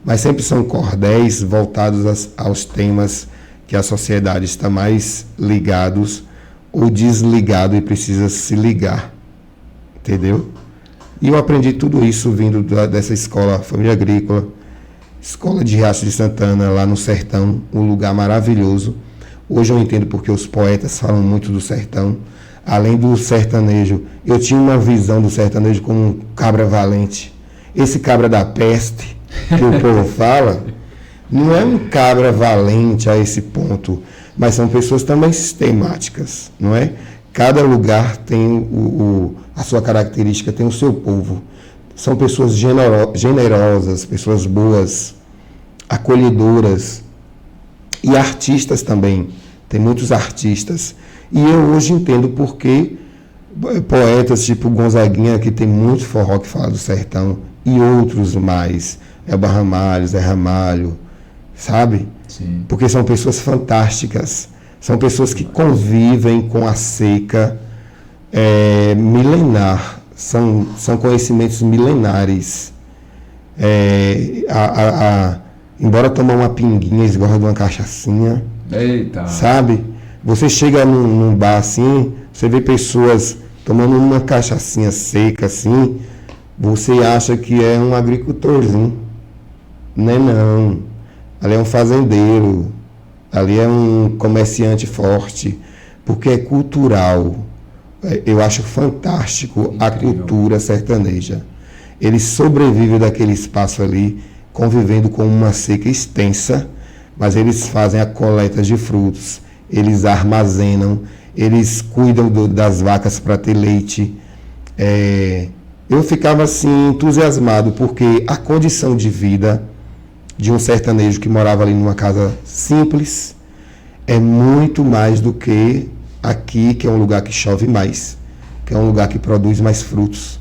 Mas sempre são cordéis voltados aos temas que a sociedade está mais ligados ou desligado e precisa se ligar. Entendeu? E eu aprendi tudo isso vindo dessa escola Família Agrícola, escola de Riacho de Santana, lá no sertão, um lugar maravilhoso. Hoje eu entendo porque os poetas falam muito do sertão. Além do sertanejo, eu tinha uma visão do sertanejo como um cabra valente. Esse cabra da peste que o povo fala, não é um cabra valente a esse ponto, mas são pessoas também sistemáticas, não é? Cada lugar tem a sua característica, tem o seu povo. São pessoas generosas, pessoas boas, acolhedoras e artistas também. Tem muitos artistas. E eu hoje entendo porque poetas tipo Gonzaguinha, que tem muito forró que fala do sertão, e outros mais, Elba Ramalho, Zé Ramalho, sabe? Sim. Porque são pessoas fantásticas. São pessoas que convivem com a seca milenar. São conhecimentos milenares. Embora tomar uma pinguinha, eles gostam de uma cachaçinha. Eita! Sabe? Você chega num bar assim, você vê pessoas tomando uma cachaçinha seca assim, você acha que é um agricultorzinho. Não é não. Ali é um fazendeiro. Ali é um comerciante forte, porque é cultural. Eu acho fantástico. Incrível. A cultura sertaneja. Eles sobrevivem daquele espaço ali, convivendo com uma seca extensa, mas eles fazem a coleta de frutos, eles armazenam, eles cuidam das vacas para ter leite. Eu ficava assim entusiasmado, porque a condição de vida de um sertanejo que morava ali numa casa simples é muito mais do que aqui, que é um lugar que chove mais, que é um lugar que produz mais frutos.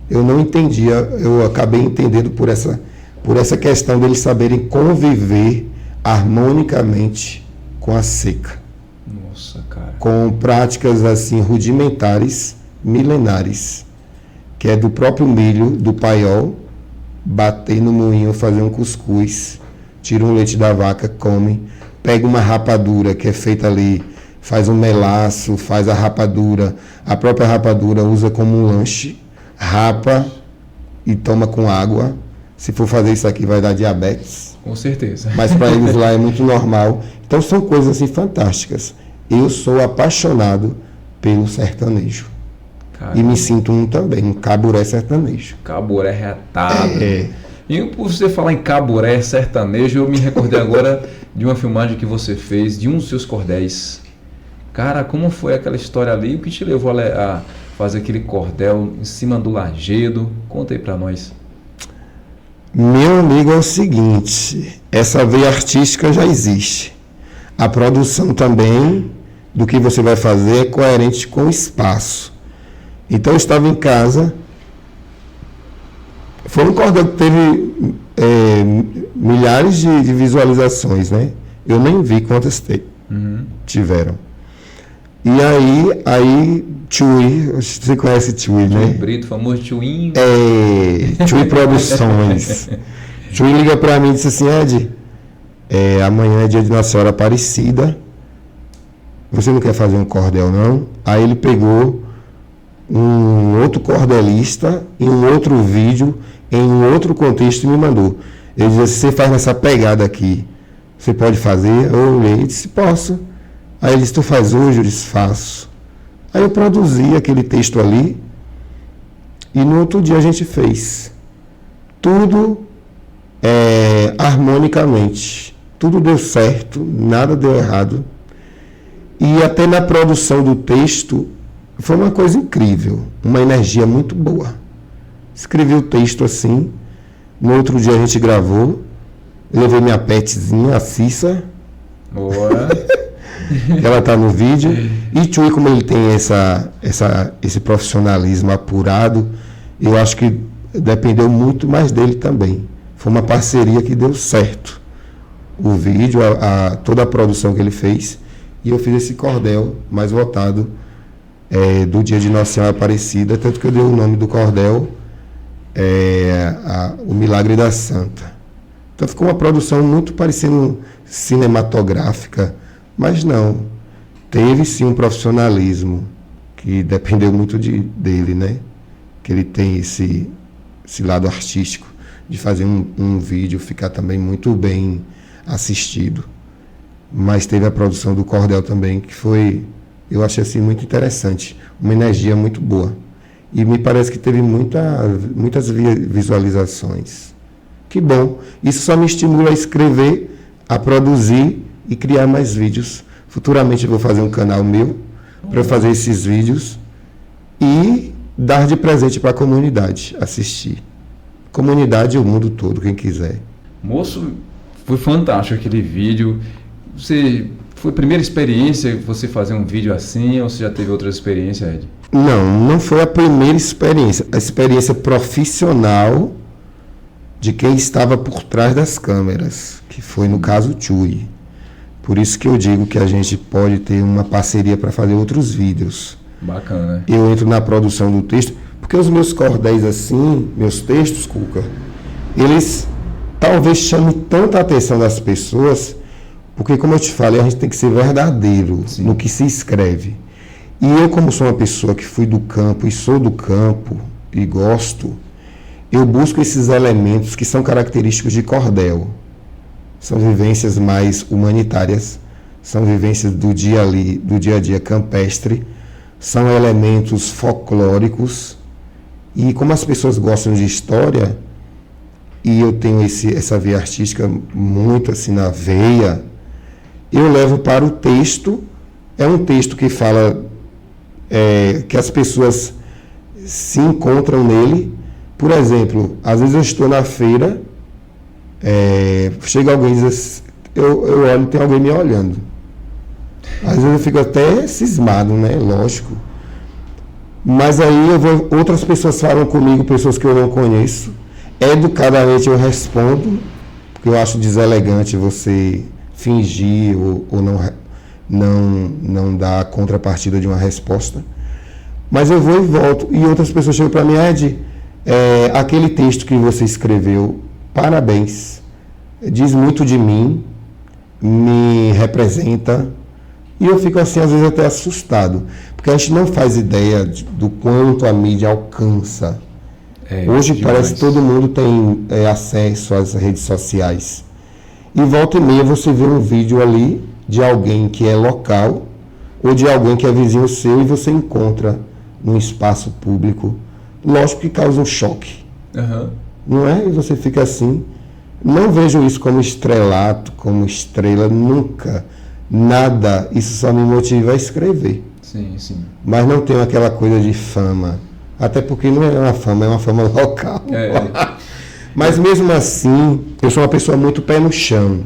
Eu não entendia, eu acabei entendendo por essa questão deles saberem conviver harmonicamente com a seca. Nossa, cara. Com práticas assim rudimentares, milenares, que é do próprio milho, do paiol, bater no moinho, fazer um cuscuz, tira um leite da vaca, come, pega uma rapadura que é feita ali, faz um melaço, faz a rapadura, a própria rapadura usa como um lanche, rapa e toma com água. Se for fazer isso aqui vai dar diabetes. Com certeza. Mas para eles lá é muito normal. Então são coisas assim fantásticas. Eu sou apaixonado pelo sertanejo. Caramba. E me sinto um também, um caburé sertanejo. Caburé retado. E por você falar em caburé sertanejo, eu me recordei agora de uma filmagem que você fez de um dos seus cordéis. Cara, como foi aquela história ali? O que te levou a fazer aquele cordel em cima do lajedo? Conta aí pra nós. Meu amigo, é o seguinte, essa veia artística já existe. A produção também do que você vai fazer é coerente com o espaço. Então eu estava em casa, foi um cordel que teve milhares de visualizações, né? Eu nem vi quantas tiveram. E aí Tchui, você conhece Tchui, né? Tchui Brito, famoso Tchuinho. Tchui Produções. Tchui liga pra mim e disse assim, Ed, amanhã é dia de Nossa Senhora Aparecida, você não quer fazer um cordel não? Aí ele pegou um outro cordelista em um outro vídeo, em um outro contexto e me mandou. Ele disse, você faz nessa pegada aqui, você pode fazer? Eu olhei e disse, posso. Aí ele disse, tu faz hoje? Eu disse, faço. Aí eu produzi aquele texto ali e no outro dia a gente fez. Tudo harmonicamente. Tudo deu certo, nada deu errado. E até na produção do texto foi uma coisa incrível, uma energia muito boa. Escrevi o texto assim, no outro dia a gente gravou, levei minha petzinha, a Cissa. Boa. Ela está no vídeo. E Tchui, como ele tem esse profissionalismo apurado, eu acho que dependeu muito mais dele também. Foi uma parceria que deu certo. O vídeo, toda a produção que ele fez, e eu fiz esse cordel mais voltado do dia de Nossa Senhora Aparecida, tanto que eu dei o nome do cordel O Milagre da Santa. Então ficou uma produção muito parecendo cinematográfica, mas não, teve sim um profissionalismo que dependeu muito dele, né? Que ele tem esse lado artístico de fazer um vídeo ficar também muito bem assistido. Mas teve a produção do cordel também, que foi, eu achei assim muito interessante, uma energia muito boa. E me parece que teve muitas visualizações. Que bom, isso só me estimula a escrever, a produzir e criar mais vídeos. Futuramente eu vou fazer um canal meu para fazer esses vídeos e dar de presente para a comunidade assistir. Comunidade e o mundo todo, quem quiser. Moço, foi fantástico aquele vídeo. Foi a primeira experiência você fazer um vídeo assim ou você já teve outra experiência, Ed? Não foi a primeira experiência. A experiência profissional de quem estava por trás das câmeras, que foi no caso Tchui. Por isso que eu digo que a gente pode ter uma parceria para fazer outros vídeos. Bacana. Eu entro na produção do texto, porque os meus cordéis assim, meus textos, Cuca, eles talvez chamem tanta atenção das pessoas, porque como eu te falei, a gente tem que ser verdadeiro no que se escreve. E eu, como sou uma pessoa que fui do campo e sou do campo e gosto, eu busco esses elementos que são característicos de cordel. São vivências mais humanitárias, são vivências do dia a dia campestre, são elementos folclóricos E como as pessoas gostam de história, e eu tenho essa veia artística muito assim na veia, eu levo para o texto. É um texto que fala que as pessoas se encontram nele. Por exemplo, às vezes eu estou na feira, chega alguém e diz assim, eu olho e tem alguém me olhando. Às vezes eu fico até cismado, né? Lógico. Mas aí outras pessoas falam comigo, pessoas que eu não conheço. Educadamente eu respondo, porque eu acho deselegante você fingir ou não dar a contrapartida de uma resposta. Mas eu vou e volto. E outras pessoas chegam para mim, Ed, aquele texto que você escreveu, parabéns. Diz muito de mim, me representa. E eu fico assim, às vezes, até assustado. Porque a gente não faz ideia do quanto a mídia alcança. Hoje parece que todo mundo tem acesso às redes sociais. E volta e meia você vê um vídeo ali de alguém que é local ou de alguém que é vizinho seu e você encontra num espaço público. Lógico que causa um choque. Uhum. Não é? E você fica assim. Não vejo isso como estrelato, como estrela, nunca. Nada. Isso só me motiva a escrever. Sim, sim. Mas não tenho aquela coisa de fama. Até porque não é uma fama local. Mas mesmo assim, eu sou uma pessoa muito pé no chão.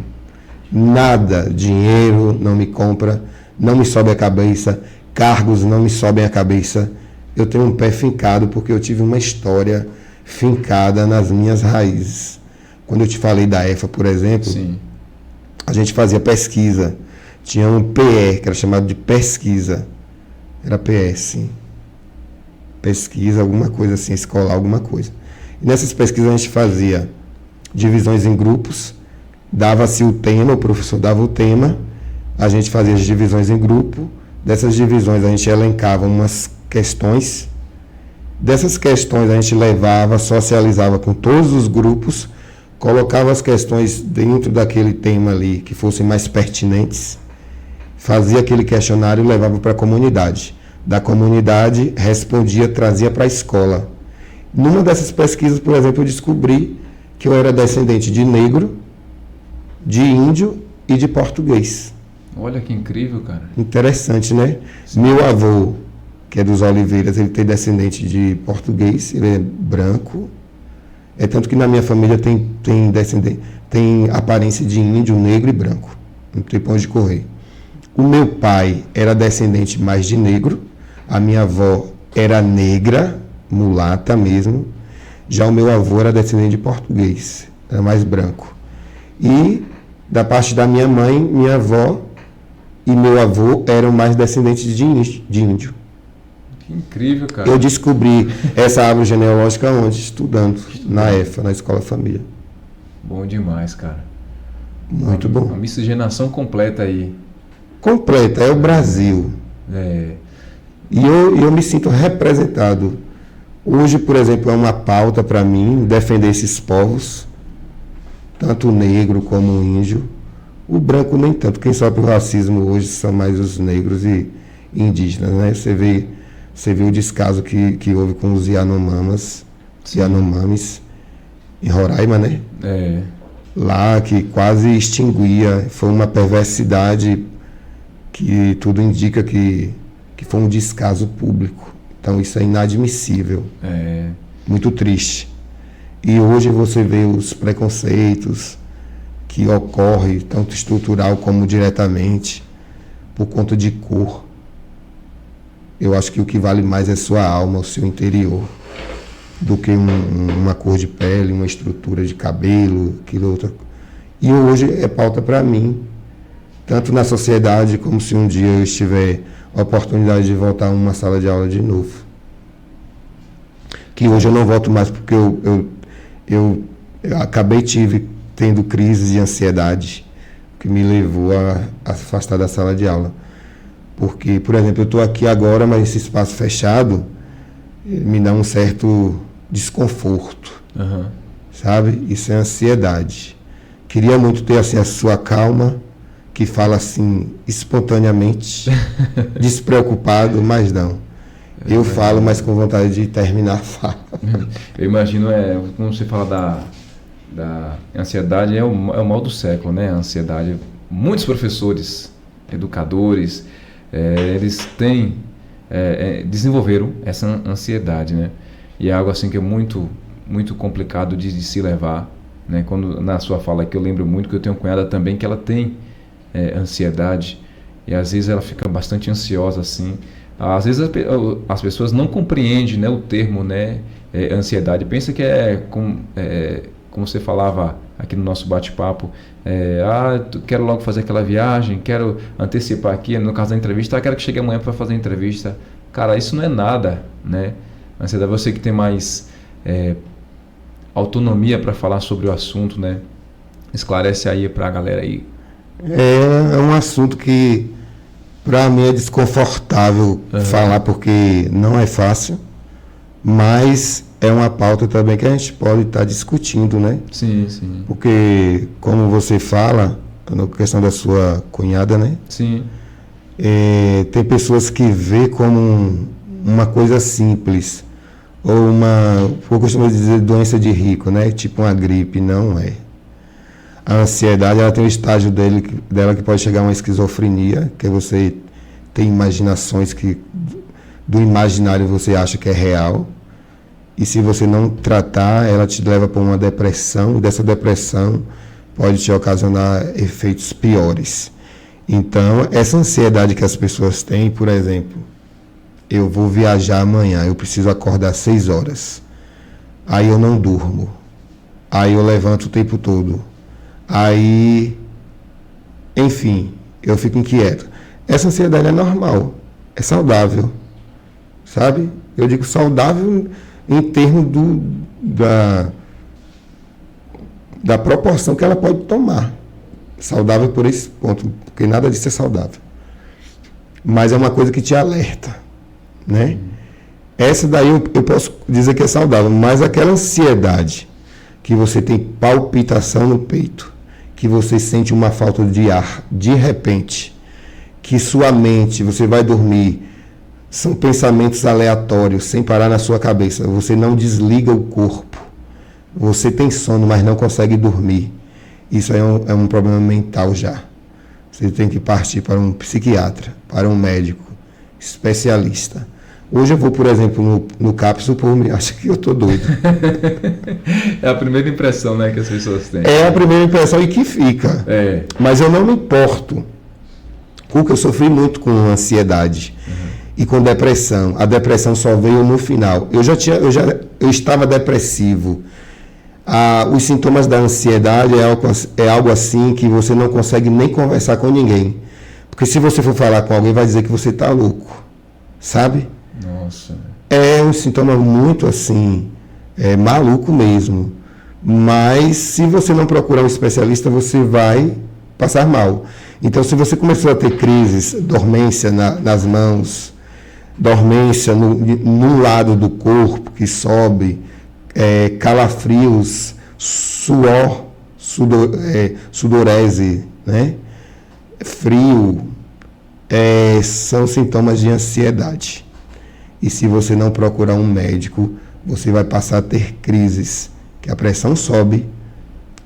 Nada, dinheiro não me compra, não me sobe a cabeça, cargos não me sobem a cabeça. Eu tenho um pé fincado porque eu tive uma história fincada nas minhas raízes. Quando eu te falei da EFA, por exemplo, sim, a gente fazia pesquisa. Tinha um PE, que era chamado de pesquisa. Era PS. Pesquisa, alguma coisa assim, escolar, alguma coisa. E nessas pesquisas a gente fazia divisões em grupos, dava-se o tema, o professor dava o tema, a gente fazia as divisões em grupo, dessas divisões a gente elencava umas questões, dessas questões a gente levava, socializava com todos os grupos, colocava as questões dentro daquele tema ali que fossem mais pertinentes, fazia aquele questionário e levava para a comunidade. Da comunidade, respondia, trazia para a escola. Numa dessas pesquisas, por exemplo, eu descobri que eu era descendente de negro, de índio e de português. Olha que incrível, cara. Interessante, né? Sim. Meu avô, que é dos Oliveiras, ele tem descendente de português, ele é branco. É tanto que na minha família tem aparência de índio, negro e branco. Não tem pra onde correr. O meu pai era descendente mais de negro. A minha avó era negra, mulata mesmo. Já o meu avô era descendente de português, era mais branco. E da parte da minha mãe, minha avó e meu avô eram mais descendentes de índio. Que incrível, cara. Eu descobri essa árvore genealógica onde? Estudando na EFA, na Escola Família. Bom demais, cara. Muito bom. Uma miscigenação completa aí. Completa, é o Brasil. E eu me sinto representado. Hoje, por exemplo, é uma pauta para mim defender esses povos, tanto o negro como o índio. O branco nem tanto. Quem sofre o racismo hoje são mais os negros e indígenas, né? Você vê o descaso que houve com os Yanomamis em Roraima, né? Lá que quase extinguia, foi uma perversidade que tudo indica que foi um descaso público. Então isso é inadmissível. Muito triste. E hoje você vê os preconceitos que ocorrem, tanto estrutural como diretamente, por conta de cor. Eu acho que o que vale mais é sua alma, o seu interior, do que uma cor de pele, uma estrutura de cabelo, aquilo outro. E hoje é pauta para mim, tanto na sociedade como se um dia eu tiver a oportunidade de voltar a uma sala de aula de novo. Que hoje eu não volto mais porque eu acabei tendo crises de ansiedade que me levou a afastar da sala de aula. Porque, por exemplo, eu estou aqui agora, mas esse espaço fechado me dá um certo desconforto, sabe? Isso é ansiedade. Queria muito ter assim a sua calma, que fala assim espontaneamente, despreocupado, mas não. Eu falo, mas com vontade de terminar a fala. Eu imagino, como você fala da ansiedade, é o mal do século, né? A ansiedade. Muitos professores, educadores, eles desenvolveram essa ansiedade, né? E é algo assim que é muito, muito complicado de se levar, né? Quando na sua fala aqui eu lembro muito que eu tenho uma cunhada também que ela tem ansiedade e às vezes ela fica bastante ansiosa assim. Às vezes as pessoas não compreendem, né, o termo, né, ansiedade. Pensa que como você falava aqui no nosso bate-papo, quero logo fazer aquela viagem, quero antecipar aqui, no caso da entrevista, quero que chegue amanhã para fazer a entrevista. Cara, isso não é nada, né? Ansiedade é você que tem mais autonomia para falar sobre o assunto, né? Esclarece aí para a galera aí. É um assunto que para mim é desconfortável falar, porque não é fácil, mas é uma pauta também que a gente pode estar discutindo, né? Sim, sim. Porque, como você fala, na questão da sua cunhada, né? Sim. Tem pessoas que vê como uma coisa simples, ou eu costumo dizer doença de rico, né? Tipo uma gripe, não é. A ansiedade, ela tem um estágio dela que pode chegar a uma esquizofrenia, que você tem imaginações que do imaginário você acha que é real, e se você não tratar, ela te leva para uma depressão, e dessa depressão pode te ocasionar efeitos piores. Então, essa ansiedade que as pessoas têm, por exemplo, eu vou viajar amanhã, eu preciso acordar às 6 horas, aí eu não durmo, aí eu levanto o tempo todo, aí, enfim, eu fico inquieto. Essa ansiedade é normal, é saudável, sabe? Eu digo saudável em termos da proporção que ela pode tomar. Saudável por esse ponto, porque nada disso é saudável. Mas é uma coisa que te alerta, né? Essa daí eu posso dizer que é saudável, mas aquela ansiedade que você tem palpitação no peito, que você sente uma falta de ar de repente, que sua mente, você vai dormir, são pensamentos aleatórios, sem parar na sua cabeça, você não desliga o corpo, você tem sono, mas não consegue dormir. Isso é um problema mental já. Você tem que partir para um psiquiatra, para um médico especialista. Hoje eu vou, por exemplo, no CAPS, o povo me acha que eu estou doido. É a primeira impressão, né, que as pessoas têm. É a primeira impressão e que fica. Mas eu não me importo. Porque eu sofri muito com ansiedade e com depressão. A depressão só veio no final. Eu estava depressivo. Os sintomas da ansiedade é algo assim que você não consegue nem conversar com ninguém. Porque se você for falar com alguém, vai dizer que você está louco. Sabe? Nossa. É um sintoma muito assim, maluco mesmo. Mas se você não procurar um especialista, você vai passar mal. Então, se você começou a ter crises, dormência nas mãos, dormência no lado do corpo que sobe, calafrios, suor, sudorese, né? Frio, são sintomas de ansiedade. E se você não procurar um médico, você vai passar a ter crises, que a pressão sobe,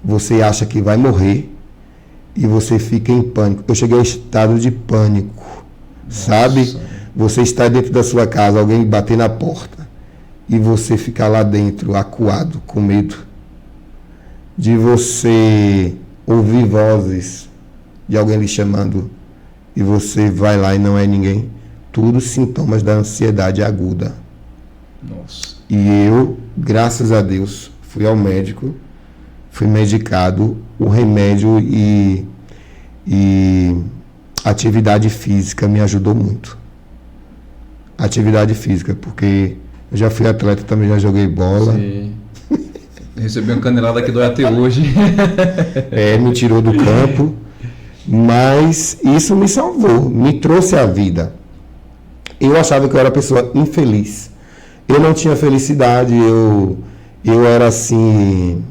você acha que vai morrer e você fica em pânico. Eu cheguei ao estado de pânico, sabe? Você está dentro da sua casa, alguém bater na porta e você ficar lá dentro, acuado, com medo de você ouvir vozes de alguém lhe chamando e você vai lá e não é ninguém. Tudo sintomas da ansiedade aguda. Nossa. E eu, graças a Deus, fui ao médico, fui medicado, o remédio e atividade física me ajudou muito. Atividade física, porque eu já fui atleta, também já joguei bola. Sim. Recebi uma canelada que dói até hoje. Me tirou do campo, mas isso me salvou, me trouxe à vida. Eu achava que eu era uma pessoa infeliz. Eu não tinha felicidade, eu era assim,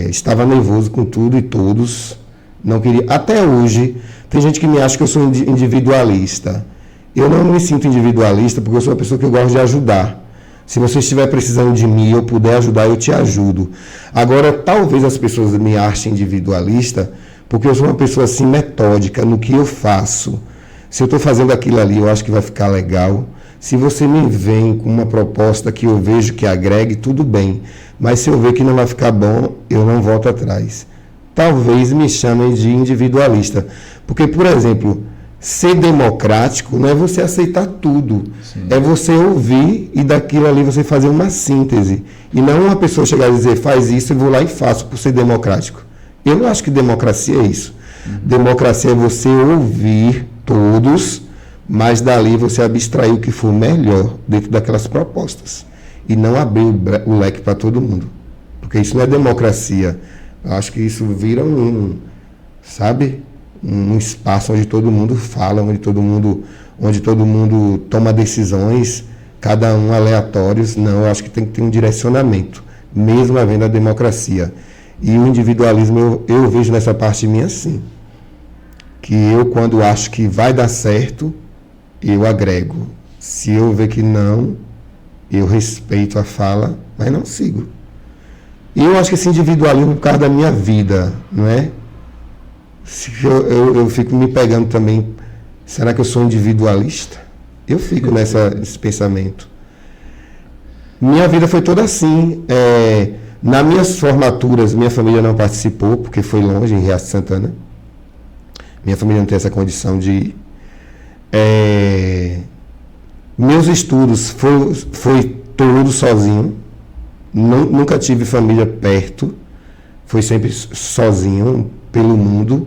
estava nervoso com tudo e todos, não queria. Até hoje, tem gente que me acha que eu sou individualista. Eu não me sinto individualista porque eu sou uma pessoa que eu gosto de ajudar. Se você estiver precisando de mim e eu puder ajudar, eu te ajudo. Agora, talvez as pessoas me achem individualista porque eu sou uma pessoa assim metódica no que eu faço. Se eu estou fazendo aquilo ali, eu acho que vai ficar legal. Se você me vem com uma proposta que eu vejo que agregue, tudo bem. Mas se eu ver que não vai ficar bom, eu não volto atrás. Talvez me chamem de individualista. Porque, por exemplo, ser democrático não é você aceitar tudo. Sim. É você ouvir e daquilo ali você fazer uma síntese. E não uma pessoa chegar e dizer, faz isso, eu vou lá e faço por ser democrático. Eu não acho que democracia é isso. Democracia é você ouvir todos, mas dali você abstrair o que for melhor dentro daquelas propostas. E não abrir o leque para todo mundo. Porque isso não é democracia. Eu acho que isso vira um espaço onde todo mundo fala, onde todo mundo toma decisões, cada um aleatórios. Não, eu acho que tem que ter um direcionamento, mesmo havendo a democracia. E o individualismo eu vejo nessa parte minha assim. Que eu, quando acho que vai dar certo, eu agrego. Se eu ver que não, eu respeito a fala, mas não sigo. E eu acho que esse individualismo por causa da minha vida, não é? Eu fico me pegando também, será que eu sou individualista? Eu fico nesse pensamento. Minha vida foi toda assim. Nas minhas formaturas, minha família não participou, porque foi longe, em Riacho de Santana. Minha família não tem essa condição de ir. Meus estudos foi todo sozinho. Nunca tive família perto. Foi sempre sozinho, pelo mundo.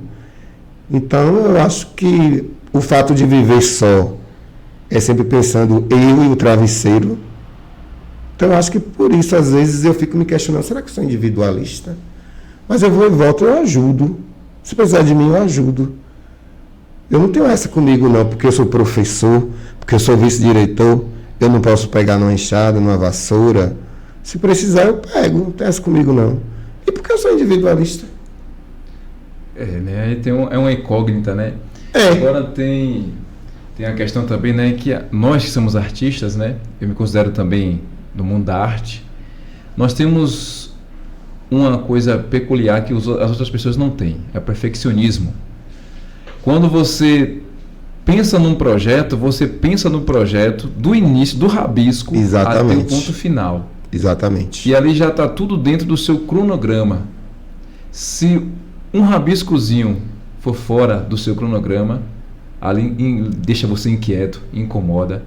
Então, eu acho que o fato de viver só é sempre pensando eu e o travesseiro. Então, eu acho que por isso, às vezes, eu fico me questionando, será que eu sou individualista? Mas eu vou e volto, eu ajudo. Se precisar de mim, eu ajudo. Eu não tenho essa comigo, não, porque eu sou professor, porque eu sou vice-diretor, eu não posso pegar numa enxada, numa vassoura. Se precisar, eu pego, não tem essa comigo, não. E porque eu sou individualista? Né? É uma incógnita, né? Agora tem a questão também, né, que nós que somos artistas, né, eu me considero também do mundo da arte, nós temos uma coisa peculiar que as outras pessoas não têm, é o perfeccionismo. Quando você pensa num projeto, você pensa no projeto do início, do rabisco, até o ponto final. Exatamente. E ali já está tudo dentro do seu cronograma. Se um rabiscozinho for fora do seu cronograma, ali deixa você inquieto, incomoda.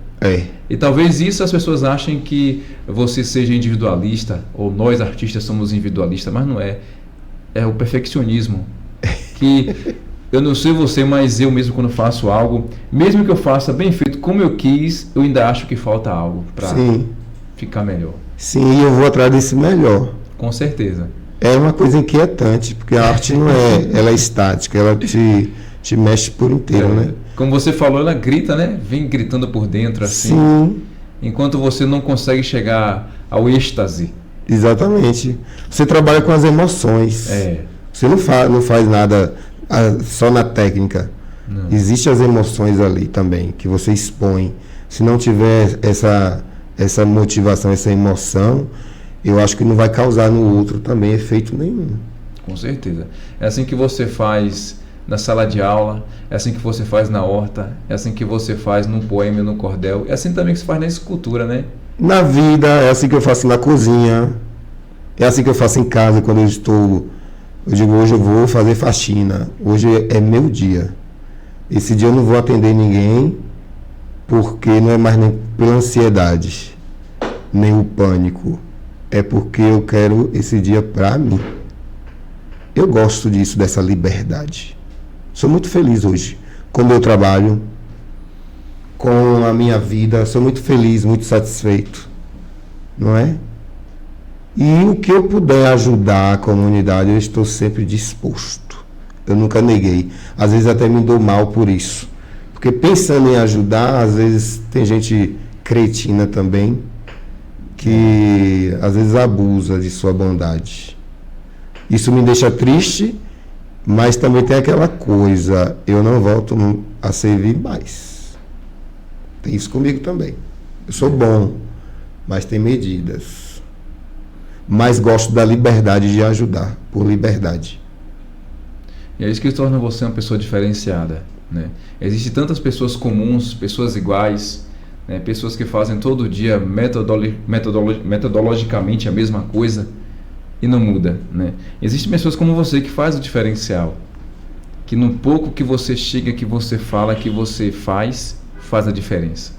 E talvez isso as pessoas achem que você seja individualista, ou nós artistas somos individualistas, mas não é. É o perfeccionismo. Que eu não sei você, mas eu mesmo quando faço algo, mesmo que eu faça bem feito como eu quis, eu ainda acho que falta algo para ficar melhor. Sim, e eu vou atrás desse melhor. Com certeza. É uma coisa inquietante, porque a arte não ela é estática, ela te mexe por inteiro, né? Como você falou, ela grita, né? Vem gritando por dentro, assim. Sim. Enquanto você não consegue chegar ao êxtase. Exatamente. Você trabalha com as emoções. Você não faz nada só na técnica. Não. Existem as emoções ali também, que você expõe. Se não tiver essa motivação, essa emoção, eu acho que não vai causar no outro também efeito nenhum. Com certeza. É assim que você faz na sala de aula, é assim que você faz na horta, é assim que você faz num poema, no cordel, é assim também que se faz na escultura, né? Na vida, é assim que eu faço na cozinha, é assim que eu faço em casa quando eu digo, hoje eu vou fazer faxina, hoje é meu dia. Esse dia eu não vou atender ninguém, porque não é mais nem pela ansiedade, nem o pânico. É porque eu quero esse dia para mim. Eu gosto disso, dessa liberdade. Sou muito feliz hoje com o meu trabalho, com a minha vida. Sou muito feliz, muito satisfeito. Não é? E o que eu puder ajudar a comunidade, eu estou sempre disposto. Eu nunca neguei. Às vezes até me dou mal por isso. Porque pensando em ajudar, às vezes tem gente cretina também, que às vezes abusa de sua bondade. Isso me deixa triste, mas também tem aquela coisa, eu não volto a servir mais. Tem isso comigo também. Eu sou bom, mas tem medidas. Mas gosto da liberdade de ajudar, por liberdade. E é isso que torna você uma pessoa diferenciada, né? Existem tantas pessoas comuns, pessoas iguais, né? Pessoas que fazem todo dia metodologicamente a mesma coisa e não muda, né? Existem pessoas como você que faz o diferencial, que no pouco que você chega, que você fala, que você faz a diferença.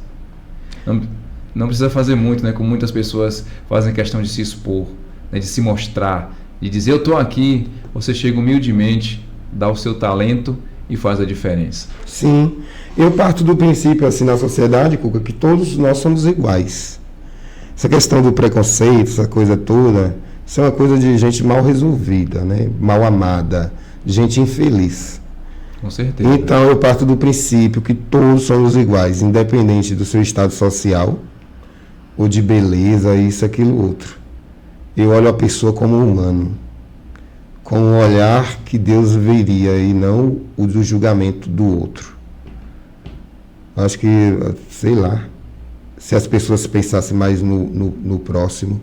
Não precisa fazer muito, né? Como muitas pessoas fazem questão de se expor, né? De se mostrar, de dizer eu estou aqui. Você chega humildemente, dá o seu talento e faz a diferença. Sim, eu parto do princípio assim na sociedade, Cuca, que todos nós somos iguais. Essa questão do preconceito, essa coisa toda, isso é uma coisa de gente mal resolvida, né? Mal amada, de gente infeliz. Com certeza. Então eu parto do princípio que todos somos iguais, independente do seu estado social ou de beleza, isso, aquilo, outro. Eu olho a pessoa como humano, com o olhar que Deus veria e não o do julgamento do outro. Acho que, sei lá, se as pessoas pensassem mais no próximo,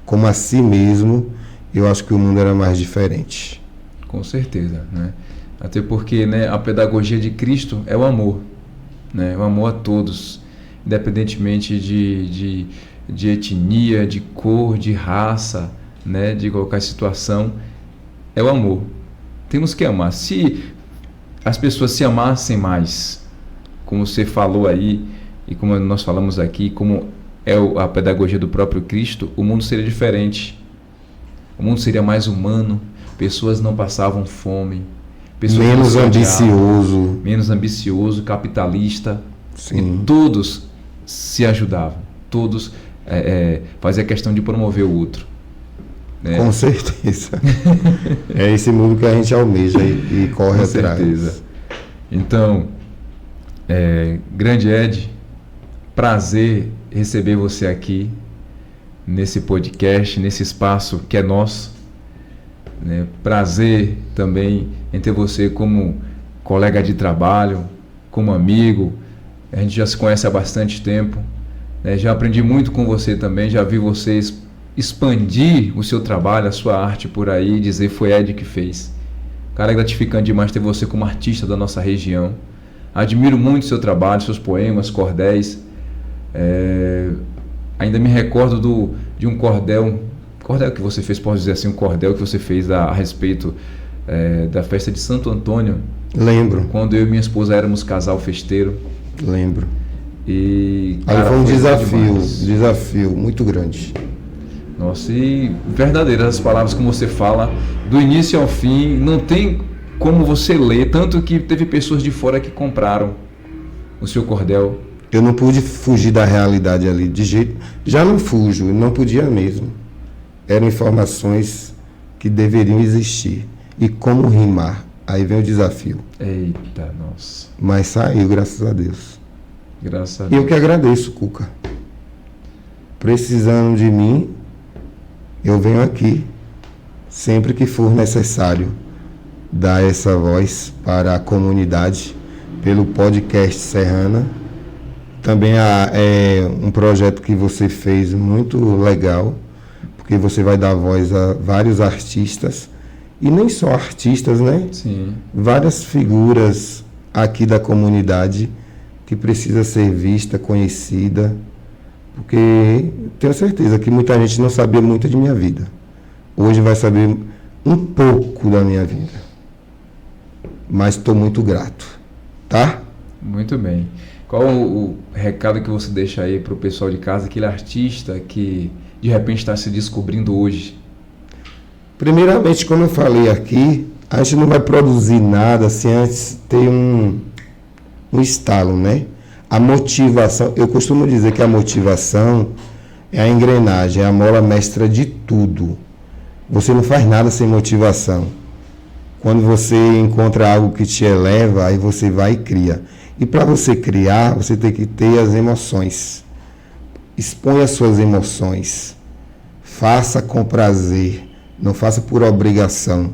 como a si mesmo, eu acho que o mundo era mais diferente. Com certeza, né? Até porque, né, a pedagogia de Cristo é o amor, né? O amor a todos, independentemente de etnia, de cor, de raça, né, de qualquer situação, é o amor. Temos que amar. Se as pessoas se amassem mais, como você falou aí, e como nós falamos aqui, como é a pedagogia do próprio Cristo, o mundo seria diferente. O mundo seria mais humano, pessoas não passavam fome, pessoas menos ambicioso. Menos ambicioso, capitalista. Sim. E todos se ajudavam, todos faziam questão de promover o outro. Com certeza. É esse mundo que a gente almeja e corre Com atrás. certeza. Então, grande Ed, prazer receber você aqui nesse podcast, nesse espaço que é nosso, né? Prazer também em ter você como colega de trabalho, como amigo. A gente já se conhece há bastante tempo, né? Já aprendi muito com você também, já vi vocês expandir o seu trabalho, a sua arte por aí, dizer foi Ed que fez. Cara, é gratificante demais ter você como artista da nossa região. Admiro muito o seu trabalho, seus poemas, cordéis. Ainda me recordo de um cordel que você fez, posso dizer assim, um cordel que você fez a respeito da festa de Santo Antônio. Lembro. Quando eu e minha esposa éramos casal festeiro. Lembro. E aí foi um desafio muito grande. Nossa, e verdadeiras as palavras como você fala, do início ao fim, não tem como você ler, tanto que teve pessoas de fora que compraram o seu cordel. Eu não pude fugir da realidade ali, de jeito... Já não fujo, não podia mesmo. Eram informações que deveriam existir. E como rimar? Aí vem o desafio. Eita, nossa. Mas saiu, graças a Deus. Graças a Deus. Eu que agradeço, Cuca. Precisando de mim, eu venho aqui, sempre que for necessário, dar essa voz para a comunidade, pelo podcast Serrana. Também é um projeto que você fez muito legal, porque você vai dar voz a vários artistas, e nem só artistas, né? Sim. Várias figuras aqui da comunidade que precisa ser vista, conhecida, porque tenho certeza que muita gente não sabia muito de minha vida. Hoje vai saber um pouco da minha vida. Mas estou muito grato, tá? Muito bem. Qual o recado que você deixa aí para o pessoal de casa, aquele artista que de repente está se descobrindo hoje? Primeiramente, como eu falei aqui, a gente não vai produzir nada sem antes ter um estalo, né? A motivação, eu costumo dizer que a motivação é a engrenagem, é a mola mestra de tudo. Você não faz nada sem motivação. Quando você encontra algo que te eleva, aí você vai e cria. E para você criar, você tem que ter as emoções. Exponha as suas emoções. Faça com prazer. Não faça por obrigação.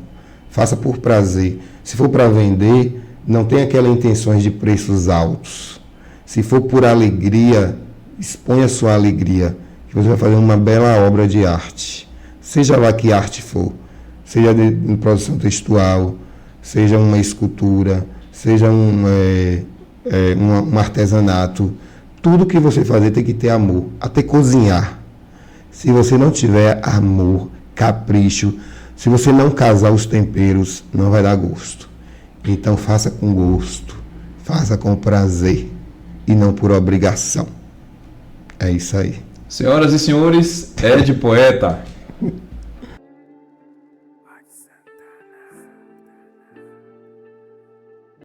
Faça por prazer. Se for para vender, não tenha aquelas intenções de preços altos. Se for por alegria, exponha sua alegria, que você vai fazer uma bela obra de arte. Seja lá que arte for, seja em produção textual, seja uma escultura, seja um artesanato. Tudo que você fazer tem que ter amor, até cozinhar. Se você não tiver amor, capricho, se você não casar os temperos, não vai dar gosto. Então faça com gosto, faça com prazer e não por obrigação. É isso aí. Senhoras e senhores, Ed Poeta.